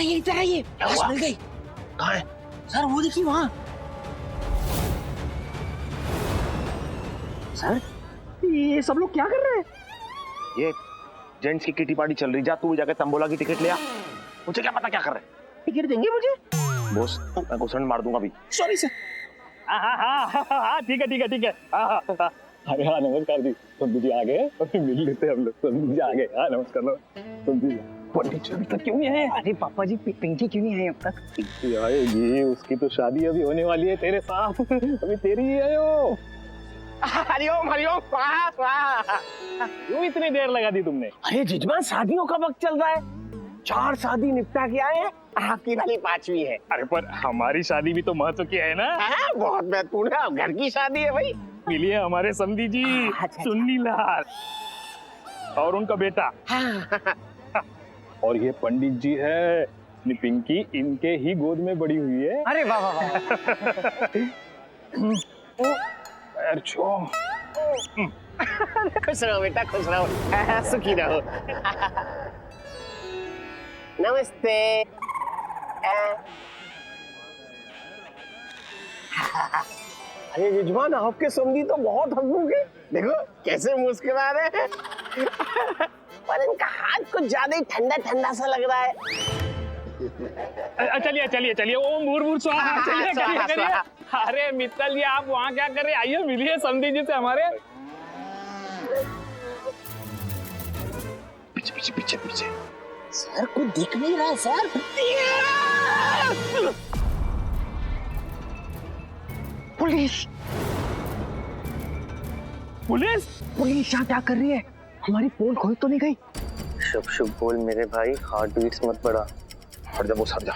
इधर आइए, लाश मिल गई। कहाँ है सर वो देखिए वहाँ। सर? ये सब लोग क्या कर रहे हैं? ये जेंट्स की किटी पार्टी चल रही, जा तू जाके तंबोला की टिकट ले आ। मुझे क्या पता क्या कर रहे हैं। टिकट देंगे मुझे? बॉस मैं घुसड़ मार दूंगा अभी। Sorry sir. हाँ ठीक है। अरे हाँ नमस्कार जी, संधू जी आ गए, अभी मिल लेते हम लोग। संधू जी आ गए। हाँ नमस्कार। संधू जी पंडित जी अभी तक क्यों नहीं आए? अरे पापा जी पिंकी क्यों नहीं आई अब तक? पिंकी आएगी, उसकी तो शादी अभी होने वाली है तेरे साथ। अभी तेरी ही है वो। हरिओम हरिओम स्वाहा स्वाहा। क्यों इतनी देर लगा दी तुमने? अरे जिजमान शादियों का वक्त चल रहा है, 4 शादी निपटा के आए हैं, आपकी वाली 5वीं है। अरे पर हमारी शादी भी तो महत्व की है ना। बहुत महत्वपूर्ण है, घर की शादी है भाई। मिलिए हमारे समधी जी, सुन्नी लाल और उनका बेटा। और ये पंडित जी है, पिंकी इनके ही गोद में बड़ी हुई है। अरे वाह वाह वाह। खुश रहो बेटा, खुश रहो, सुखी रहो। नमस्ते। अरे यजमान आपके समधी तो बहुत हंसमुख है, देखो कैसे मुस्कुरा रहे हैं। पर इनका हाथ कुछ ज्यादा ही ठंडा ठंडा सा लग रहा है। चलिए ओम भूर्भुवः स्वाहा। चलिए करिए। अरे मित्तल जी आप वहाँ क्या कर रहे? आइए मिलिए समधी जी से हमारे। पीछे। सर कुछ दिख नहीं रहा है सर। पुलिस यहाँ क्या कर रही है? हमारी पोल खोल तो नहीं गई? शुभ बोल मेरे भाई, हार्ट बीट्स मत बढ़ा। हट जा बॉस, हट जा।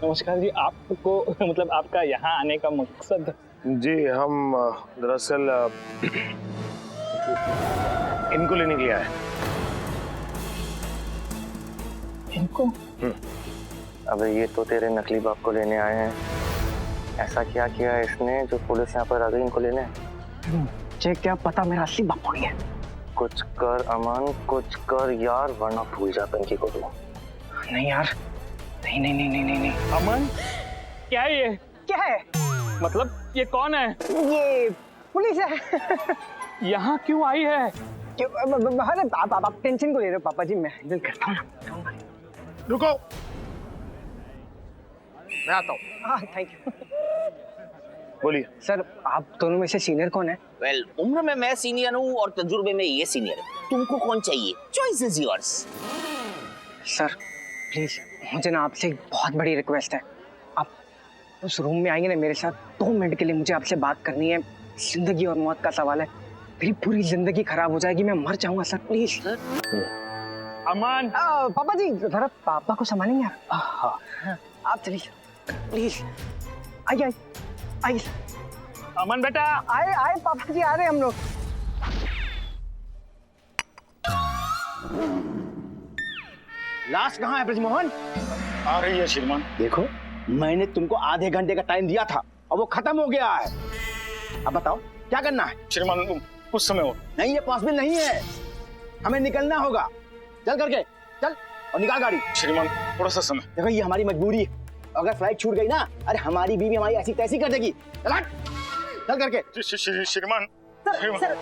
नमस्कार जी, आपको मतलब आपका यहाँ आने का मकसद? जी हम दरअसल इनको लेने के लिए आए। इनको? अबे ये तो तेरे नकली बाप को लेने आए हैं। ऐसा क्या किया है इसने जो पुलिस यहाँ पर आ गई इनको लेने? चेक क्या पता मेरा असली बाप कौन है। कुछ कर अमन, कुछ कर यार, वरना भूल जा पिंकी को तू। नहीं यार, नहीं। अमन क्या है ये? क्या है? मतलब ये कौन है? ये पुलिस है। यहाँ क्यों आई है? अरे आप टेंशन को ले रहे हो पापा जी, मैं हैंडल करता हूँ। रुको, मैं आता हूँ। हाँ थैंक यू। बोलिए सर आप दोनों में से सीनियर कौन है? वेल, उम्र में मैं सीनियर हूँ और तजुर्बे में ये सीनियर है। तुमको कौन चाहिए? Choice is yours. Sir please मुझे ना आपसे एक बहुत बड़ी रिक्वेस्ट है। आप उस रूम में आएंगे ना मेरे साथ, 2 मिनट के लिए मुझे आपसे बात करनी है। जिंदगी और मौत का सवाल है, मेरी पूरी जिंदगी खराब हो जाएगी, मैं मर जाऊंगा सर प्लीज। अमन पापा जी जरा पापा को संभालेंगे आप? आप चलिए प्लीज। आइए अमन बेटा। आए पापा जी, आ रहे हैं हम लोग। लास्ट कहाँ है ब्रजमोहन? आ रही है श्रीमान। देखो मैंने तुमको आधे घंटे का टाइम दिया था और वो खत्म हो गया है। अब बताओ क्या करना है? श्रीमान कुछ समय हो। नहीं ये पॉसिबल नहीं है, हमें निकलना होगा। चल करके चल और निकाल गाड़ी। श्रीमान थोड़ा सा समय। देखो ये हमारी मजबूरी है, अगर फ्लाइट छूट गई ना, अरे हमारी बीवी हमारी ऐसी तैसी कर देगी। चल करके। श्रीमान सर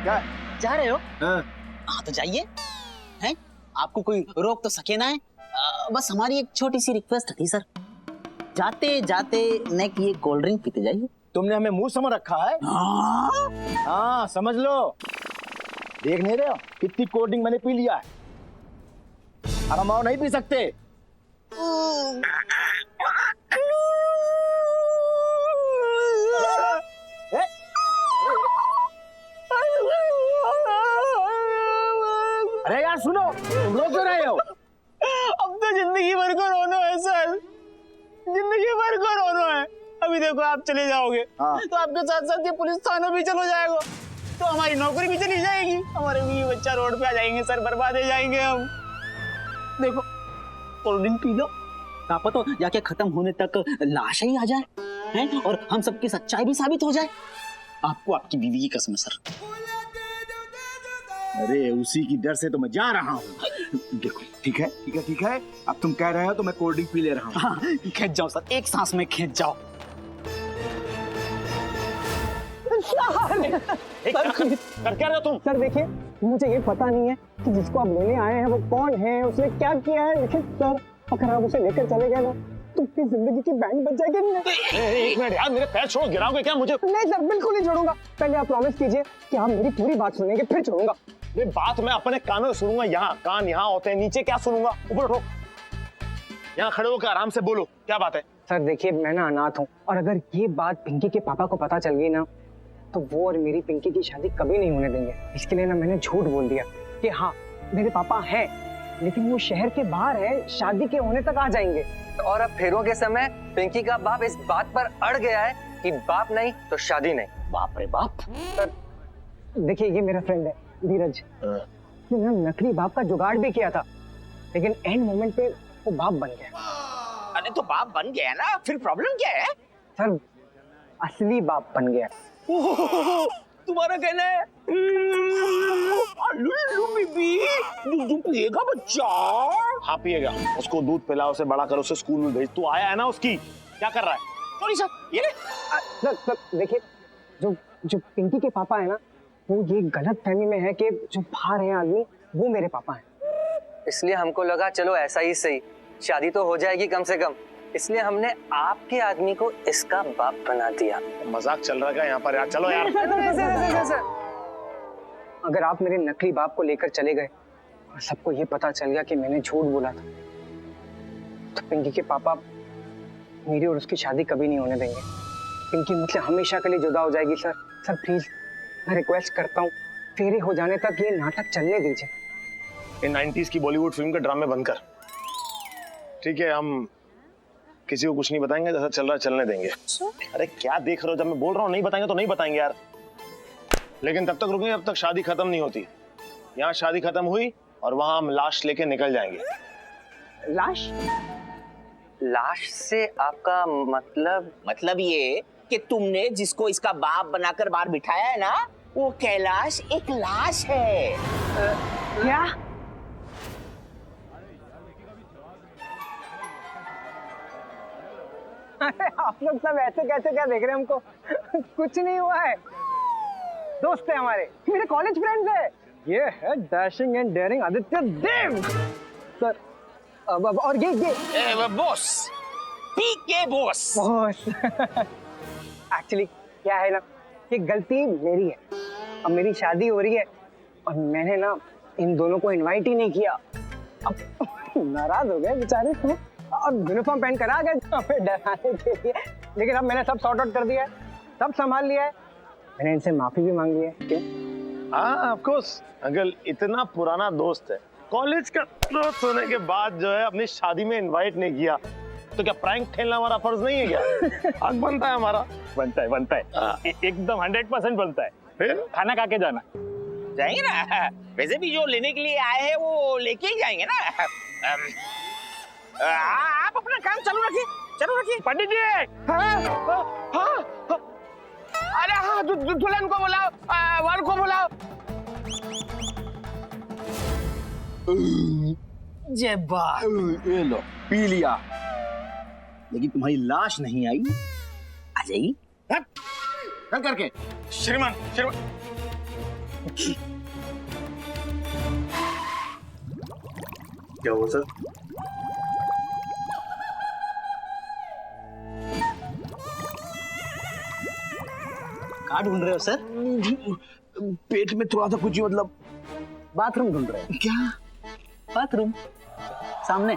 क्या जा रहे हो? हाँ तो जाइए, हैं? आपको कोई रोक तो सके ना है। बस हमारी एक छोटी सी रिक्वेस्ट थी सर, जाते जाते नेक ये कोल्ड ड्रिंक पीते जाइए। तुमने हमें मुंह समझ रखा है? हाँ समझ लो, देख नहीं रहे हो कितनी कोल्ड ड्रिंक मैंने पी लिया है। अब हम और नहीं पी सकते। अरे यार सुनो, तुम रो क्यों रहे हो? अब तो जिंदगी भर को रोना है सर, जिंदगी भर को रोना है। अभी देखो आप चले जाओगे तो आपके साथ साथ ये पुलिस थाना भी चलो जाएगा, तो हमारी नौकरी भी चली जाएगी, हमारे बीवी बच्चा रोड पे आ जाएंगे सर, बर्बाद हो जाएंगे हम। देखो कोल्ड ड्रिंक पी लो, क्या पता जाके खत्म होने तक लाश ही आ जाए, हैं? और हम सबकी सच्चाई भी साबित हो जाए। आपको आपकी बीवी की कसम है सर। अरे उसी की डर से तो मैं जा रहा हूँ। देखो ठीक है, अब तुम कह रहे हो तो मैं कोल्ड ड्रिंक पी ले रहा हूँ। हाँ, खींच जाओ सर, एक सांस में खींच जाओ। कर क्या रहे हो तुम? सर देखिए, मुझे ये पता नहीं है कि जिसको आप लेने आए हैं वो कौन है, उसने क्या किया है, लेकिन सर अगर आप उसे लेकर चले गए ना तो उसकी जिंदगी की बैंड बच जाएगी। एक मिनट यार, मेरे पैर छोड़ो, गिराओगे क्या मुझे? नहीं सर, बिल्कुल नहीं छोड़ूंगा। पहले आप प्रॉमिस कीजिए कि आप मेरी पूरी बात सुनेंगे, फिर छोड़ूंगा। ये बात मैं अपने कानों से सुनूंगा। यहाँ कान यहाँ होते हैं, नीचे क्या सुनूंगा? ऊपर उठो, यहाँ खड़े होकर आराम से बोलो, क्या बात है? सर देखिए, मैं ना अनाथ हूँ और अगर ये बात पिंकी के पापा को पता चल गई ना तो वो और मेरी पिंकी की शादी कभी नहीं होने देंगे। इसके लिए ना मैंने झूठ बोल दिया कि हाँ मेरे पापा हैं, लेकिन वो शहर के बाहर है, शादी के होने तक आ जाएंगे। और अब फेरों के समय पिंकी का बाप इस बात पर अड़ गया है कि बाप नहीं तो शादी नहीं। बाप रे बाप। सर देखिए, ये मेरा फ्रेंड है धीरज। उसने नकली बाप का जुगाड़ भी किया था, लेकिन एंड मोमेंट पे वो बाप बन गया। अरे तो बाप बन गया ना, फिर प्रॉब्लम क्या है? सर असली बाप बन गया। तुम्हारा कहना है लुल्लू बीबी दूध पिएगा बच्चा? हाँ पिएगा। उसको दूध पिला, उसे बड़ा कर, उसे स्कूल में भेज। तू आया है ना उसकी, क्या कर रहा है? सॉरी सर, ये ले। सर देखिए, जो पिंकी के पापा है ना, वो ये गलत फहमी में है कि जो बाहर है आदमी वो मेरे पापा हैं। इसलिए हमको लगा चलो ऐसा ही सही, शादी तो हो जाएगी कम से कम, इसलिए हमने आपके आदमी को इसका बाप बना दिया। मजाक चल रहा है यहाँ पर यार? चलो यार। सर, अगर आप मेरे नकली बाप को लेकर चले गए और सबको ये पता चल गया कि मैंने झूठ बोला था तो पिंकी के पापा मेरी और उसकी शादी कभी नहीं होने देंगे। पिंकी मुझसे हमेशा के लिए जुदा हो जाएगी। सर प्लीज, मैं रिक्वेस्ट करता हूँ, फेरे हो जाने तक ये नाटक चलने दीजिए। इन 90s की बॉलीवुड फिल्म के ड्रामे बनकर, ठीक है? हम किसी को कुछ नहीं बताएंगे, जैसा चल रहा है चलने देंगे। अरे क्या देख रहे हो? जब मैं बोल रहा हूँ नहीं बताएंगे तो नहीं बताएंगे यार, लेकिन तब तक रुकेंगे जब तक शादी खत्म नहीं होती। यहाँ शादी खत्म हुई और वहां हम लाश लेके निकल जाएंगे। लाश? लाश से आपका मतलब ये कि तुमने जिसको इसका बाप बनाकर बाहर बिठाया है ना, वो कैलाश एक लाश है। क्या? आप लोग सब ऐसे कैसे क्या देख रहे हैं हमको? कुछ नहीं हुआ है, दोस्त है हमारे, मेरे कॉलेज फ्रेंड्स है। ये है dashing and daring Aditya Dev sir. अब और ये boss, PK boss. Boss actually क्या है ना, ये गलती मेरी है। अब मेरी शादी हो रही है और मैंने ना इन दोनों को इनवाइट ही नहीं किया। अब नाराज हो गए बेचारे तो, और यूनिफॉर्म पहन कर आ गए हमें डराने के लिए। लेकिन अब मैंने सब सॉर्ट आउट कर दिया है, सब संभाल लिया है, मैंने इनसे माफी भी मांग ली है। क्यों? हाँ ऑफ कोर्स अंकल, इतना पुराना दोस्त है, कॉलेज का दोस्त होने के बाद जो है अपनी शादी में इनवाइट नहीं किया तो क्या प्रैंक खेलना हमारा फर्ज नहीं है क्या? हक बनता है हमारा। बनता है एकदम 100% बनता है। फिर खाना खा के जाना। जाएंगे ना, वैसे भी जो लेने के लिए आए हैं वो लेके ही जाएंगे ना। आप अपना काम चालू रखिए। पंडित जी, हाँ, अरे हाँ, दुल्हन को बुलाओ, वर को बुलाओ। जय बात। ये लो पी लिया, लेकिन तुम्हारी लाश नहीं आई। आ जाएगी। चल करके। श्रीमान क्या हुआ सर? कहाँ ढूंढ रहे हो सर? पेट में थोड़ा सा कुछ ही, मतलब बाथरूम ढूंढ रहे हैं। क्या? बाथरूम सामने।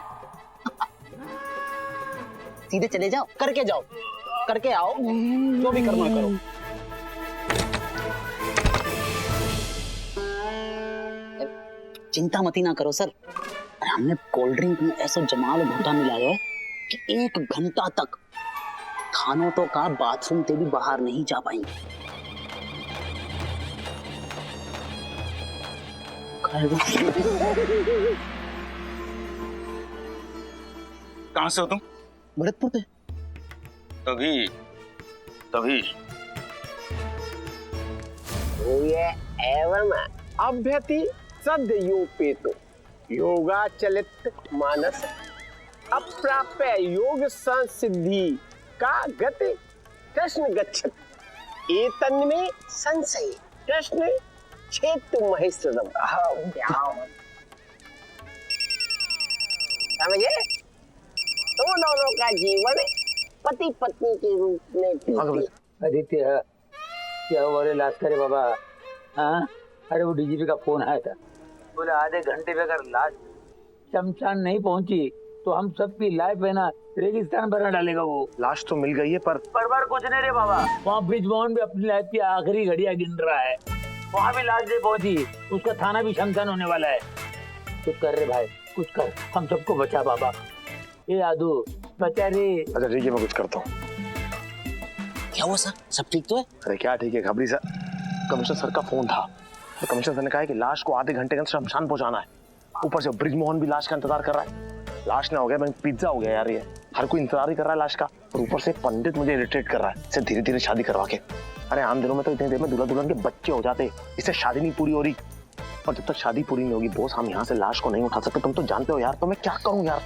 सीधे चले जाओ, करके आओ, जो भी करना है करो। चिंता मती ना करो सर, हमने कोल्ड ड्रिंक में ऐसा जमाल घोटा मिलाया है कि 1 घंटा तक खानों तो का बाथरूम से भी बाहर नहीं जा पाएंगे। कहाँ से हो तुम? भरतपुर पे। तभी ये एवं अभ्यति सद्य योपेतो योगा चलित मानस अप्राप्य योग संसिद्धि का गति कृष्ण गच्छति एतन्मे संशय कृष्ण क्षेत्र महेश्वरम। समझे? तो दोनों का जीवन पति पत्नी के रूप में बीते। आदित्य क्या हुआ रे लाश करे बाबा? हाँ, अरे वो डीजीपी का फोन आया था, बोले आधे घंटे में अगर लाश शमशान नहीं पहुंची तो हम सबकी लाइफ है ना रेगिस्तान बना डालेगा वो। लाश तो मिल गई है पर कुछ नहीं रे बाबा, वहाँ ब्रिजमोहन भी अपनी लाइफ की आखिरी घड़ियां गिन रहा है, वहाँ भी लाश नहीं पहुंची, उसका थाना भी शमशान होने वाला है। कुछ कर रे भाई, कुछ कर, हम सबको बचा बाबा। ये आदू बचा रे। अच्छा ठीक है, मैं कुछ करता हूँ। क्या हुआ सर, सब ठीक तो है? अरे क्या ठीक है घबरी सर, कमिश्नर सर का फोन था, तो कमिश्नर सर ने कहा है कि लाश को आधे घंटे के अंदर शमशान पहुंचाना है। ऊपर से ब्रिजमोहन भी लाश का इंतजार कर रहा है। लाश ना हो गया मैं पिज्जा हो गया यार, ये हर कोई इंतजार ही कर रहा है लाश का, और ऊपर से पंडित मुझे इरिटेट कर रहा है, इससे धीरे धीरे शादी करवा के। अरे आम दिनों में तो इतने देर में दूल्हा दुल्हन के बच्चे हो जाते, इससे शादी नहीं पूरी हो रही। और जब तक शादी पूरी नहीं होगी बॉस, हम यहाँ से लाश को नहीं उठा सकते। तुम तो जानते हो यार, तो मैं क्या करूँ यार।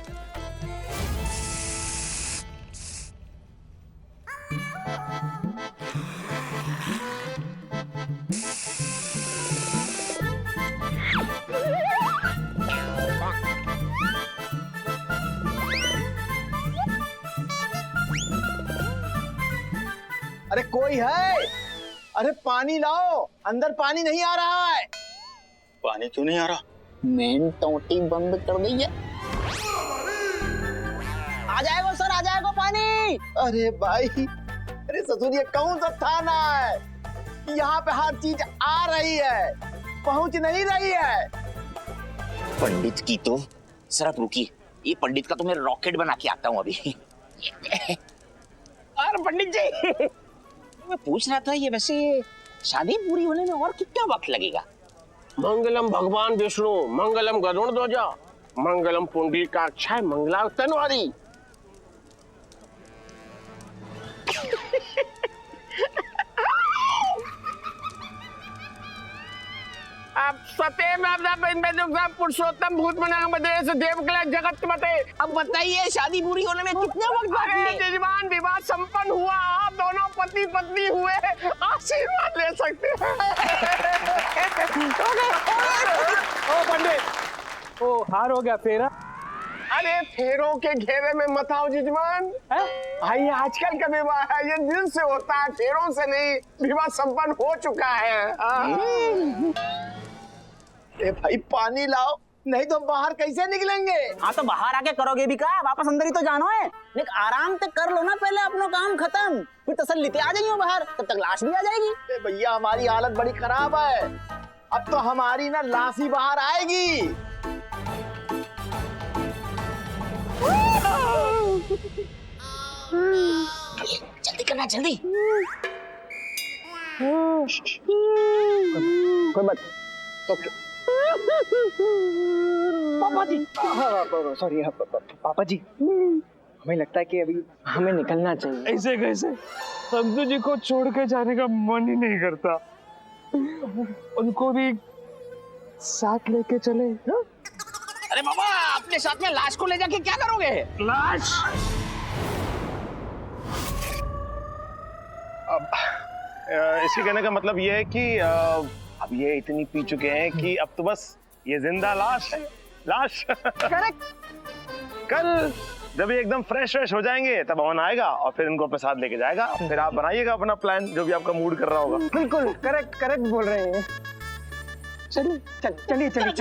अरे कोई है? अरे पानी लाओ, अंदर पानी नहीं आ रहा है। पानी क्यों नहीं आ रहा? मेन टोटी बंद कर दी है। आ जाएगा सर, आ जाएगा पानी। अरे भाई, अरे ससुर ये कौन सा थाना है? यहाँ पे हर चीज आ रही है, पहुंच नहीं रही है। पंडित की तो सर आप रुकिए, ये पंडित का तो मैं रॉकेट बना के आता हूँ अभी। अरे पंडित जी, मैं पूछ रहा था ये वैसे शादी पूरी होने में और कितना वक्त लगेगा? मंगलम भगवान विष्णु, मंगलम गरुड़ ध्वजा, मंगलम पुंडरीकाक्षाय, मंगला तनवारी। अब पुरुषोत्तम भूत बना मदेश देव कला जगत मते। अब बताइए शादी पूरी होने में कितना वक्त बाकी है? यजमान विवाह संपन्न हुआ, आप दोनों पति पत्नी हुए, आशीर्वाद ले सकते हैं। ओ पंडित, ओ हार हो गया फेरा। अरे फेरों के घेरे में मत आओ यजमान। भाई आजकल का विवाह है, ये दिल से होता है, फेरों से नहीं। विवाह संपन्न हो चुका है। ए भाई पानी लाओ, नहीं तो बाहर कैसे निकलेंगे? हाँ तो बाहर आके करोगे भी क्या, वापस अंदर ही तो जानो है। लेकिन आराम से कर लो ना पहले अपना काम खत्म, फिर तसल्ली आ जाइए बाहर, तब तक लाश भी आ जाएगी। भैया हमारी हालत बड़ी खराब है, अब तो हमारी ना लाश ही बाहर आएगी। जल्दी करना जल्दी। कोई बात तो पापा जी, सॉरी पापा जी, हमें लगता है कि अभी हमें निकलना चाहिए। ऐसे कैसे? संतु जी को छोड़ के जाने का मन ही नहीं करता, उनको भी साथ लेके चले। अरे बाबा, अपने साथ में लाश को ले जाके क्या करोगे? लाश अब इसके कहने का मतलब ये है कि अब ये इतनी पी चुके हैं कि अब तो बस ये जिंदा लाश है, लाश। करेक्ट। कल जब ये एकदम फ्रेश हो जाएंगे तब अमन आएगा और फिर इनको अपने साथ लेके जाएगा। फिर आप बनाइएगा अपना प्लान, जो भी आपका मूड कर रहा होगा। बिल्कुल करेक्ट बोल रहे हैं। चलिए चलिए चलिए चलिए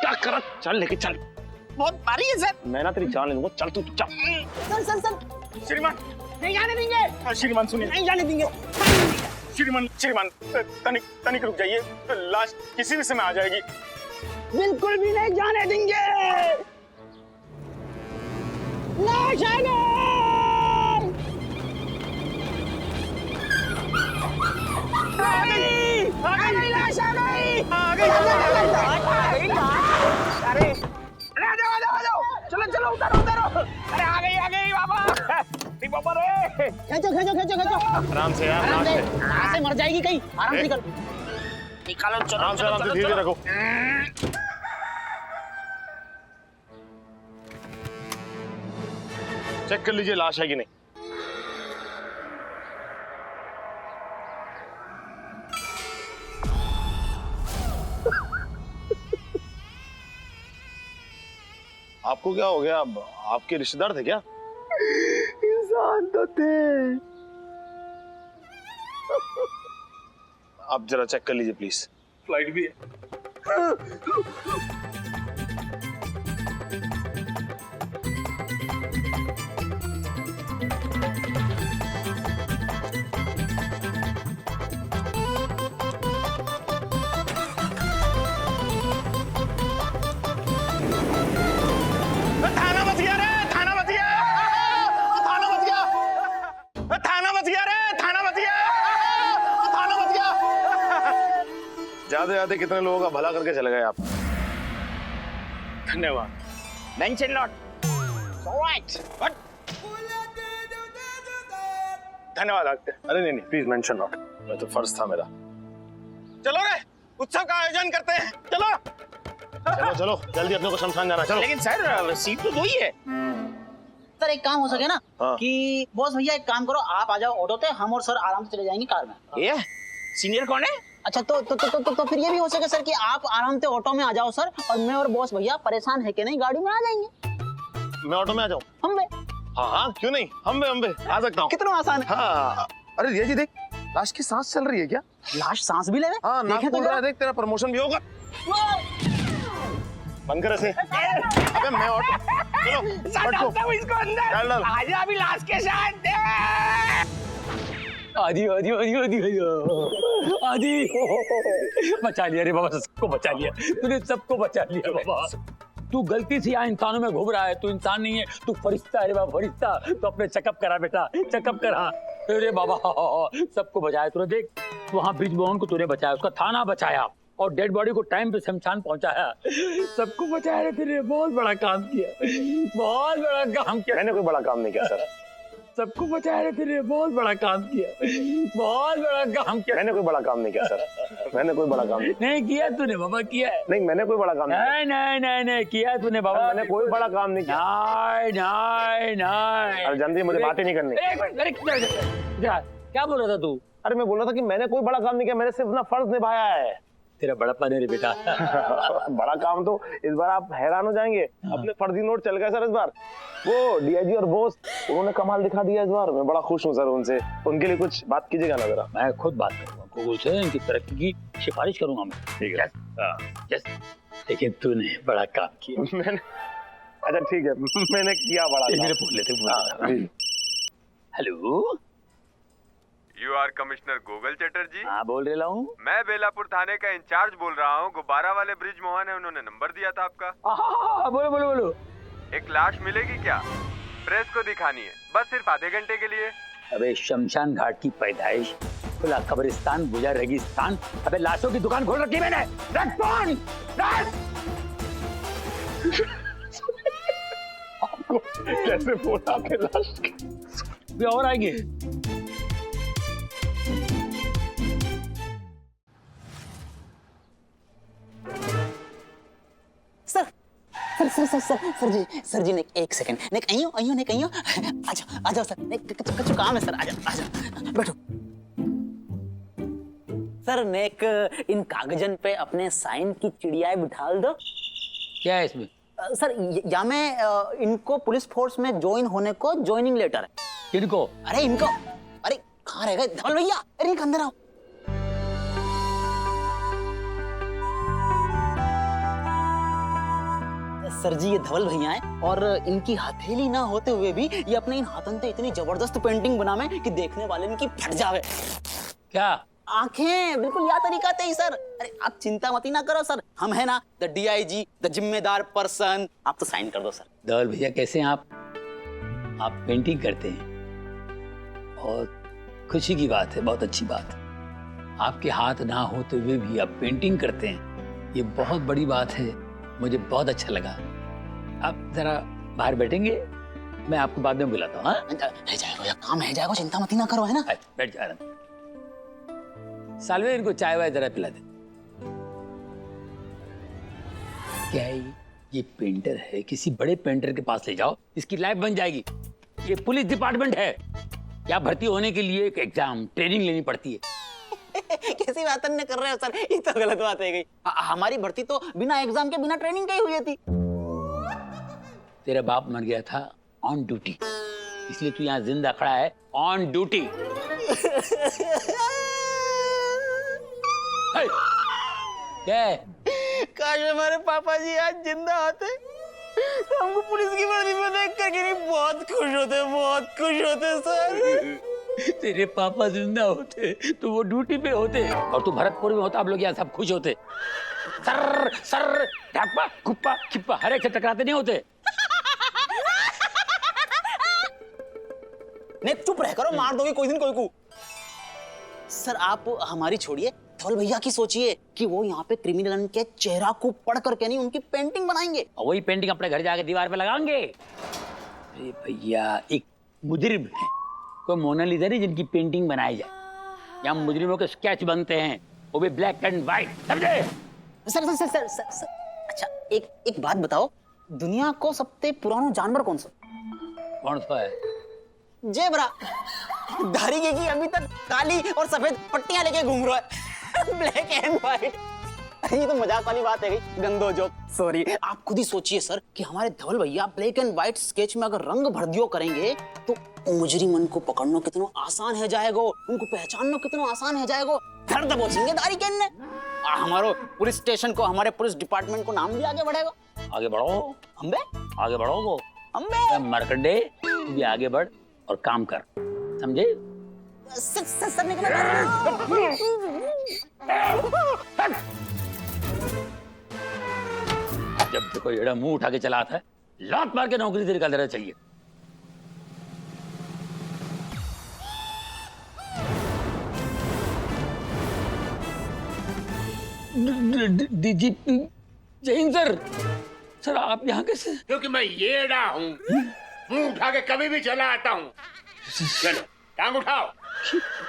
क्या कर, चल लेके चल। बहुत भारी है सर। मैं ना तेरी जान ले लूंगा, चल तू चल। सर श्रीमान नहीं जाने देंगे। श्रीमान सुनिए, नहीं जाने देंगे। श्रीमान तनिक रुक जाइए, लाश किसी भी समय आ जाएगी। बिल्कुल भी नहीं जाने देंगे। लाश आ गई। आ गई लाश, आ गई। अरे खींचो खींचो खींचो खींचो। आराम से यार, आराम आराम से, से। कहाँ से मर जाएगी कहीं। आराम से निकल निकालो। चलो आराम से, चलो आराम से, चलो धीरे चलो। रखो। चेक कर लीजिए लाश है कि नहीं। आपको क्या हो गया? अब आपके रिश्तेदार थे क्या? इंसान तो थे। आप जरा चेक कर लीजिए प्लीज। फ्लाइट भी है। थाना बच गया रे, थाना बच गया, थाना बच गया, थाना बच गया रे, थाना बच गया, थाना बच गया। जाते जाते कितने लोगों का भला करके चले गए आप। धन्यवाद। Mention not. ऑलराइट। धन्यवाद डॉक्टर। अरे नहीं प्लीज मेंशन नॉट, मैं तो फर्ज था मेरा। चलो रे, उत्सव का आयोजन करते हैं। चलो चलो चलो, जल्दी अपने को शमशान जाना। चलो। लेकिन सर सीट तो 2 ही है। सर एक काम हो सके ना हाँ। कि बॉस भैया एक काम करो, आप आ जाओ ऑटो पे, हम और सर आराम से चले जाएंगे कार में। ये सीनियर कौन है? अच्छा तो फिर ये भी हो सके सर कि आप आराम से ऑटो में आ जाओ सर, और मैं और बॉस भैया परेशान है कि नहीं गाड़ी में आ जाएंगे। मैं ऑटो में आ जाऊँ? हम बे हाँ हाँ, क्यों नहीं, हम भी आ सकता हूँ। कितना आसान है। हाँ। अरे ये जी देख, लाश की सांस चल रही है क्या? लाश सांस भी ले रहे। हाँ, नाक देखें खुल रहा है, देख तेरा प्रमोशन भी होगा। बंद कर ऐसे। अबे मैं ऑटो, चलो पटको इसको अंदर। डाल डाल। आजा अभी लाश के साथ। आदि आदि आदि आदि आदि बचा लिया रे बाबा, सबको बचा लिया तूने, सबको बचा लिया बाबा। तू गलती से यहाँ इंसानों में घूम रहा है, तू इंसान नहीं है, तू फरिश्ता है रे बाबा, फरिश्ता। तो अपने चेकअप करा बेटा, चेकअप करा। अरे बाबा सबको बचाया तूने। देख वहाँ ब्रिज मोहन को तूने बचाया, उसका थाना बचाया, और डेड बॉडी को टाइम पे शमशान पहुंचाया। सबको बचाया रे तूने, बहुत बड़ा काम किया, बहुत बड़ा काम किया। मैंने कोई बड़ा काम नहीं किया सर। सबको बचाया रे तूने, बहुत बड़ा काम किया, बहुत बड़ा काम किया। मैंने कोई बड़ा काम नहीं किया सर। मैंने कोई बड़ा काम नहीं किया तूने बाबा, किया है। नहीं, मैंने कोई बड़ा काम नहीं किया। नहीं किया तूने बाबा, मैंने कोई बड़ा काम नहीं किया। नहीं। अरे जानती है, मुझे बातें नहीं करनी। एक मिनट, क्या बोल रहा था तू? अरे मैं बोल रहा था कि मैंने कोई बड़ा काम नहीं किया, मैंने सिर्फ अपना फर्ज निभाया है। तेरा बड़प्पन है रे बेटा। बड़ा काम तो इस बार आप हैरान हो जाएंगे। अपने फर्जी नोट चल गए सर इस बार। वो डीआईजी और बोस, उन्होंने कमाल दिखा दिया इस बार। मैं बड़ा खुश हूँ सर उनसे। उनके लिए कुछ बात कीजिएगा ना जरा। मैं खुद बात करूंगा गूगल से, इनकी तरक्की की सिफारिश करूंगा मैं। ठीक है। लेकिन तूने बड़ा काम किया। मैंने, अच्छा ठीक है, मैंने किया बड़ा काम। मेरे बोल लेते। Hello, you are commissioner Gogol Chatterjee. हाँ बोल रहा हूँ। मैं बेलापुर थाने का इंचार्ज बोल रहा हूँ। गुब्बारा वाले ब्रिज मोहन है, उन्होंने नंबर दिया था आपका। बोलो बोलो बोलो। एक लाश मिलेगी क्या? प्रेस को दिखानी है, बस सिर्फ आधे घंटे के लिए। अबे शमशान घाट की पैदाइश, खुला कब्रिस्तान, बुझा रेगिस्तान। अबे लाशों की दुकान खोल रखी मैंने। रख फोन, रख। आपको कैसे फोन आके लाश भी और आएंगे। सर जी ने एक सेकंड, ने कहियो आ जाओ सर, ने कछु काम है सर, आ जाओ बैठो। सर नेक इन कागजन पे अपने साइन की चिड़ियाएं बिठाल दो। क्या है इसमें? सर या में इनको पुलिस फोर्स में ज्वाइन होने को ज्वाइनिंग लेटर है। किनको? अरे इनको, अरे कहाँ रह गए धवल भैया? अरे अंदर आओ। सर जी ये धवल भैया हैं, और इनकी हथेली ना होते हुए भी ये अपने इन हाथों से इतनी जबरदस्त पेंटिंग बनावे कि देखने वाले इनकी फट जावे। क्या? आंखें बिल्कुल या तरीका थे ही सर। अरे आप चिंता मत ही ना करो सर, हम है ना द डीआईजी, द जिम्मेदार पर्सन। आप तो साइन कर दो सर। धवल भैया कैसे हैं आप पेंटिंग करते हैं, और खुशी की बात है, बहुत अच्छी बात है। आपके हाथ ना होते हुए भी आप पेंटिंग करते हैं, ये बहुत बड़ी बात है, मुझे बहुत अच्छा लगा। आप जरा बाहर बैठेंगे? मैं आपको बाद में बुलाता हूँ। हाँ? है जाएगा, या काम है जाएगा, चिंता मत ही ना करो, है ना। बैठ जा रहा। सालवे, इनको चाय वाय जरा पिला दे। क्या है ये पेंटर है, किसी बड़े पेंटर के पास ले जाओ, इसकी लाइफ बन जाएगी। ये पुलिस डिपार्टमेंट है, क्या भर्ती होने के लिए एक एग्जाम ट्रेनिंग लेनी पड़ती है। कैसी बात नहीं कर रहे हो सर, ये तो गलत बात है गई। हमारी भर्ती तो बिना एग्जाम के, बिना ट्रेनिंग के ही हुई थी। तेरा बाप मर गया था ऑन ड्यूटी, इसलिए तू यहाँ जिंदा खड़ा है ऑन ड्यूटी। क्या है? काश हमारे पापा जी आज जिंदा होते तो हमको पुलिस की वर्दी में देख करके नहीं बहुत खुश होते, बहुत खुश होते सर। तेरे पापा जिंदा होते तो वो ड्यूटी पे होते, और तू भरतपुर में होता, आप लोग यहाँ सब खुश होते। सर सर ढापा खुप्पा खिप्पा हर एक से टकराते नहीं होते। नहीं चुप रह करो, मार दोगे कोई दिन कोई को। सर आप हमारी छोड़िए, धवल भैया की सोचिए कि वो यहाँ पे क्रिमिनल के चेहरा को पढ़ करके नहीं, उनकी पेंटिंग बनाएंगे, और वही पेंटिंग अपने घर जाके दीवार पे लगाएंगे। अरे भैया, एक मुजरिम है, कोई मोनालिसा नहीं जिनकी पेंटिंग बनाई जाए। यहाँ मुजरिमों के स्केच बनते हैं, वो भी ब्लैक एंड व्हाइट, समझे? Sir sir sir sir sir, sir. अच्छा एक बात बताओ, दुनिया को सबसे पुराना जानवर कौन सा? कौन सा है? जेब्रा। दाढ़ी की अभी तक काली और सफेद पट्टियां लेके घूम रहा है, ब्लैक एंड व्हाइट। ये तो मजाक वाली बात है गई, गंदो जोक, सॉरी। आप खुद ही सोचिए सर कि हमारे धवल भैया ब्लैक एंड व्हाइट स्केच में अगर रंग भर दियो करेंगे तो मुजरिमन को पकड़ना कितना आसान है जाएगा, उनको पहचानना कितना आसान है जाएगा। धर दबोचेंगे दाढ़ी के ने, हमारे पुलिस स्टेशन को, हमारे पुलिस डिपार्टमेंट को नाम भी आगे बढ़ेगा। आगे बढ़ो अम्बे, आगे बढ़ो वो अम्बे। मरकंडे, तू भी आगे बढ़ और काम कर, समझे? सर निकल। जब देखो एड़ा मुंह उठा के चला आता है, लात मार के नौकरी से निकाल देना चाहिए। डीजीपी जय हिंद सर। सर आप यहाँ कैसे? क्योंकि मैं येड़ा हूँ, मुंह उठा के कभी भी चला आता हूँ। चलो टांग उठाओ।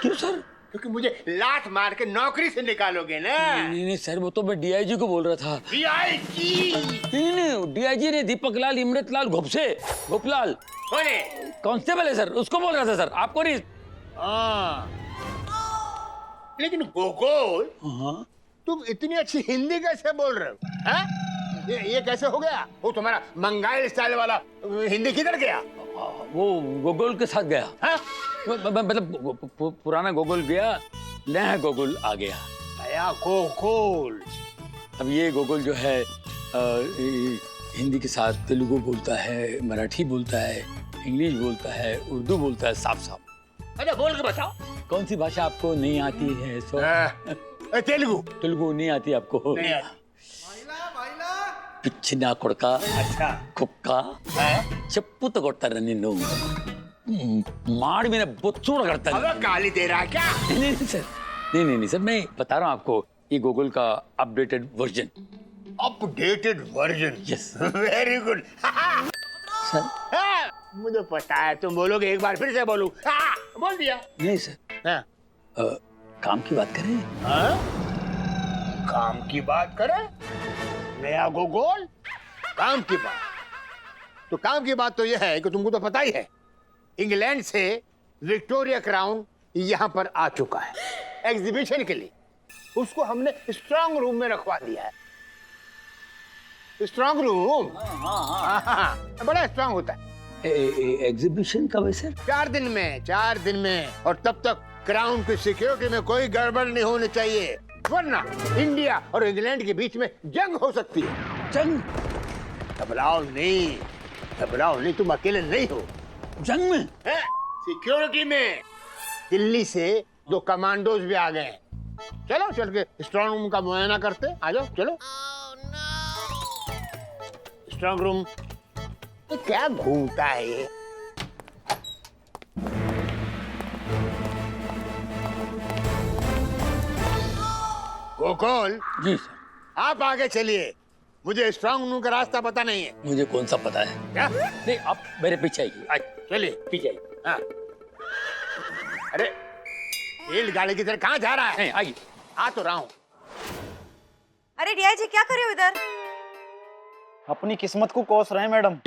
क्यों सर? क्योंकि मुझे लात मार के नौकरी से निकालोगे ना। नहीं सर, वो तो मैं डीआईजी को बोल रहा था। डीआईजी? नहीं, डीआईजी ने दीपक लाल, इमरत लाल, गोपलाल कौन कांस्टेबल है सर, उसको बोल रहा था सर, आपको नहीं। लेकिन गोकुल, हाँ? तुम इतनी अच्छी हिंदी कैसे बोल रहे हो? ये कैसे हो गया? वो तुम्हारा मंगाइल स्टाइल वाला हिंदी किधर गया? वो गोकुल के साथ गया। मतलब पुराना गोकुल गया, नया गोकुल आ गया। नया गोकुल? अब ये गोकुल जो है हिंदी के साथ तेलुगु बोलता है, मराठी बोलता है, इंग्लिश बोलता है, उर्दू बोलता है, साफ साफ। अच्छा बोल के बताओ। कौन सी भाषा आपको नहीं आती है? तेलुगु नहीं आती आपको? नहीं आती। पिच्छना कोड़का, अच्छा कुक्का, चप्पुत कोट्टारा निन्नु मार में बोच्चूड़ करता है। अब गाली दे रहा है क्या? नहीं सर, नहीं सर, मैं बता रहा हूँ आपको, ये गूगल का updated version. Updated version? Yes. Very good sir. मुझे पता है तुम बोलोगे, एक बार फिर से बोलूं। बोल दिया। नहीं सर, काम की बात करें। काम की बात करें? नया गोकुल, काम की बात? तो काम की बात तो यह है कि तुमको तो पता ही है, इंग्लैंड से विक्टोरिया क्राउन यहाँ पर आ चुका है एग्जीबिशन के लिए। उसको हमने स्ट्रांग रूम में रखवा दिया है। Strong room? हाँ, बड़ा स्ट्रांग होता है। एग्जीबिशन कब है सर? 4 दिन में, 4 दिन में। और तब तक क्राउन की सिक्योरिटी में कोई गड़बड़ नहीं होनी चाहिए, वरना इंडिया और इंग्लैंड के बीच में जंग हो सकती है। जंग? घबराओ नहीं, तुम अकेले नहीं हो जंग में। सिक्योरिटी में दिल्ली से 2 कमांडोज भी आ गए। चलो चल के स्ट्रांग रूम का मुआयना करते। आ जाओ चलो। स्ट्रांग रूम क्या घूमता है ये? गोकुल जी सर। आप आगे चलिए, मुझे स्ट्रांग रूम का रास्ता पता नहीं है। मुझे कौन सा पता है? क्या? नहीं, आप मेरे को नहीं पता है। क्या? नहीं, आप मेरे पीछे आइए। चलिए पीछे आइए। हाँ। अरे रेल गाड़ी की तरह कहाँ जा रहा है? नहीं, आइए। आ तो रहा हूँ। अरे डीआईजी क्या कर रहे हो इधर? अपनी किस्मत को कोस रहे हैं मैडम।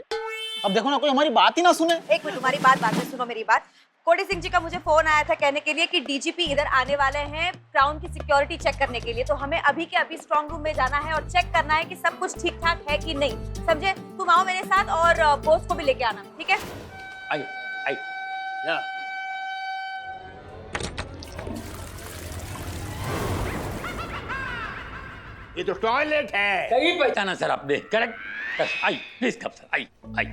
अब देखो ना, कोई हमारी बात ही ना सुने। एक मिनट, तुम्हारी बात बाद में सुनो, मेरी बात। कोडी सिंह जी का मुझे फोन आया था कहने के लिए कि डीजीपी इधर आने वाले हैं क्राउन की सिक्योरिटी चेक करने के लिए, तो हमें अभी के अभी स्ट्रांग रूम में जाना है और चेक करना है कि सब कुछ ठीक ठाक है कि नहीं, समझे? तुम आओ मेरे साथ और बॉस को भी लेके आना, ठीक है? आइए, आइए। या। ये तो टॉयलेट है। सही पहचाना सर आपने, करेक्ट। आइए प्लीज कब सर, आइए आइए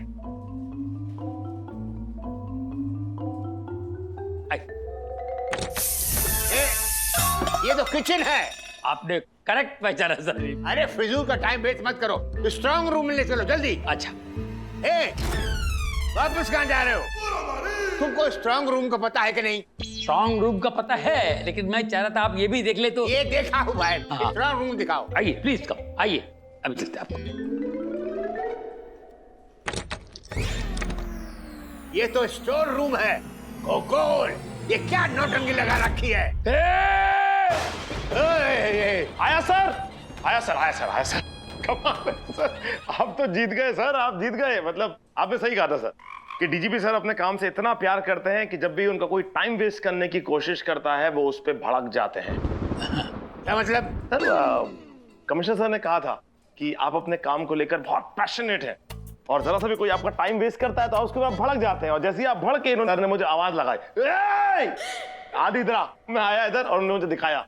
आइए। ये तो किचन है। आपने करेक्ट पहचाना सर। अरे फिजूल का टाइम वेस्ट मत करो, स्ट्रांग रूम में ले चलो जल्दी। अच्छा। वापस कहाँ जा रहे हो? तुमको स्ट्रांग रूम का पता है कि नहीं? स्ट्रांग रूम का पता है, लेकिन मैं चाह रहा था आप ये भी देख ले तो। ये देखा हुआ है। हाँ। स्ट्रांग रूम दिखाओ। आइए प्लीज कम, आइए अभी चलते हैं आपको। ये तो स्टोर रूम है। गोगोल, ये क्या नौटंकी लगा रखी है? आया सर, आया सर, आया सर, आया सर। कमाल है सर, आप तो जीत गए सर, आप जीत गए। मतलब आपने सही कहा था सर कि डीजीपी सर अपने काम से इतना प्यार करते हैं कि जब भी उनका कोई टाइम वेस्ट करने की कोशिश करता है वो उस पर भड़क जाते हैं। क्या मतलब? सर कमिश्नर सर ने कहा था कि आप अपने काम को लेकर बहुत पैशनेट हैं और जरा सा भी कोई आपका टाइम वेस्ट करता है तो उसके बाद भड़क जाते हैं, और जैसे ही आप भड़के इन्होंने मुझे आवाज लगाई, आदि इधर आ। मैं आया इधर और उन्होंने मुझे दिखाया।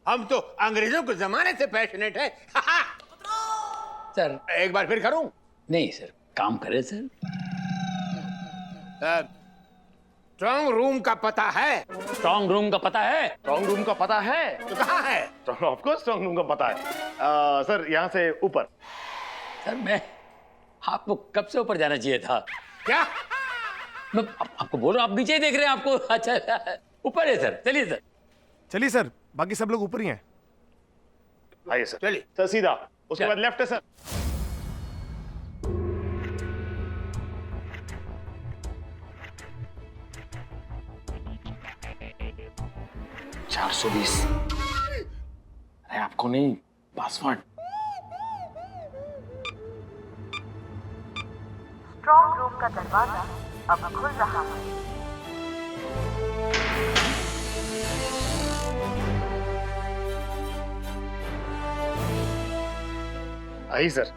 हम तो अंग्रेजों के जमाने से पैशनेट है। सर एक बार फिर करूं? नहीं सर, काम करे सर। स्ट्रांग रूम का पता है? स्ट्रांग रूम का पता है? स्ट्रांग रूम का पता है तो कहाँ है? ऑफ कोर्स स्ट्रांग रूम का पता है सर, यहाँ से ऊपर। सर मैं आपको कब से ऊपर जाना चाहिए था। क्या? मैं आपको बोल रहा हूँ, आप नीचे देख रहे हैं आपको। अच्छा ऊपर है सर, चलिए सर। चलिए सर, बाकी सब लोग ऊपर ही हैं। आइए सर। चलिए सर सीधा, उसके बाद लेफ्ट है सर। अरे आपको नहीं, पासवर्ड। स्ट्रांग रूम का दरवाजा अब खुल रहा है। आई सर।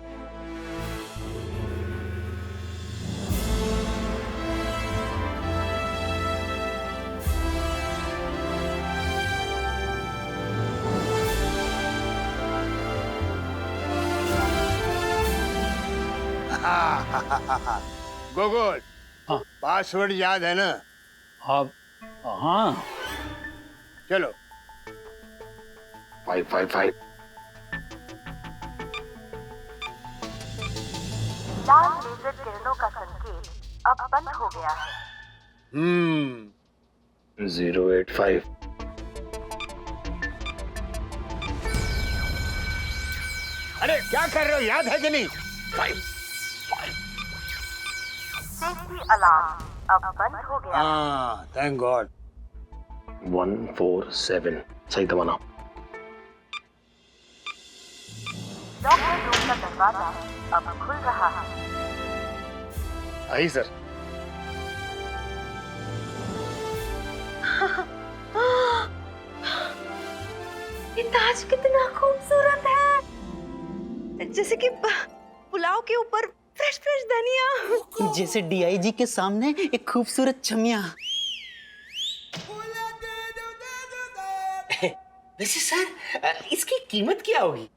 गोगोल, हाँ। पासवर्ड याद है ना? हाँ। चलो। 555। लाल लेजर किरणों का संकेत अब बंद हो गया है। 085। अरे क्या कर रहे हो, याद है कि नहीं? 5। सेफ्टी अलार्म अब बंद हो गया। हाँ, थैंक गॉड। 147 सही दबाना। डॉक्टर रूम का दरवाजा अब खुल रहा है। आई सर। ये ताज कितना खूबसूरत है, जैसे कि पुलाव के ऊपर फ्रेश फ्रेश धनिया। जैसे डीआईजी के सामने एक खूबसूरत छमिया। वैसे सर, इसकी कीमत क्या होगी?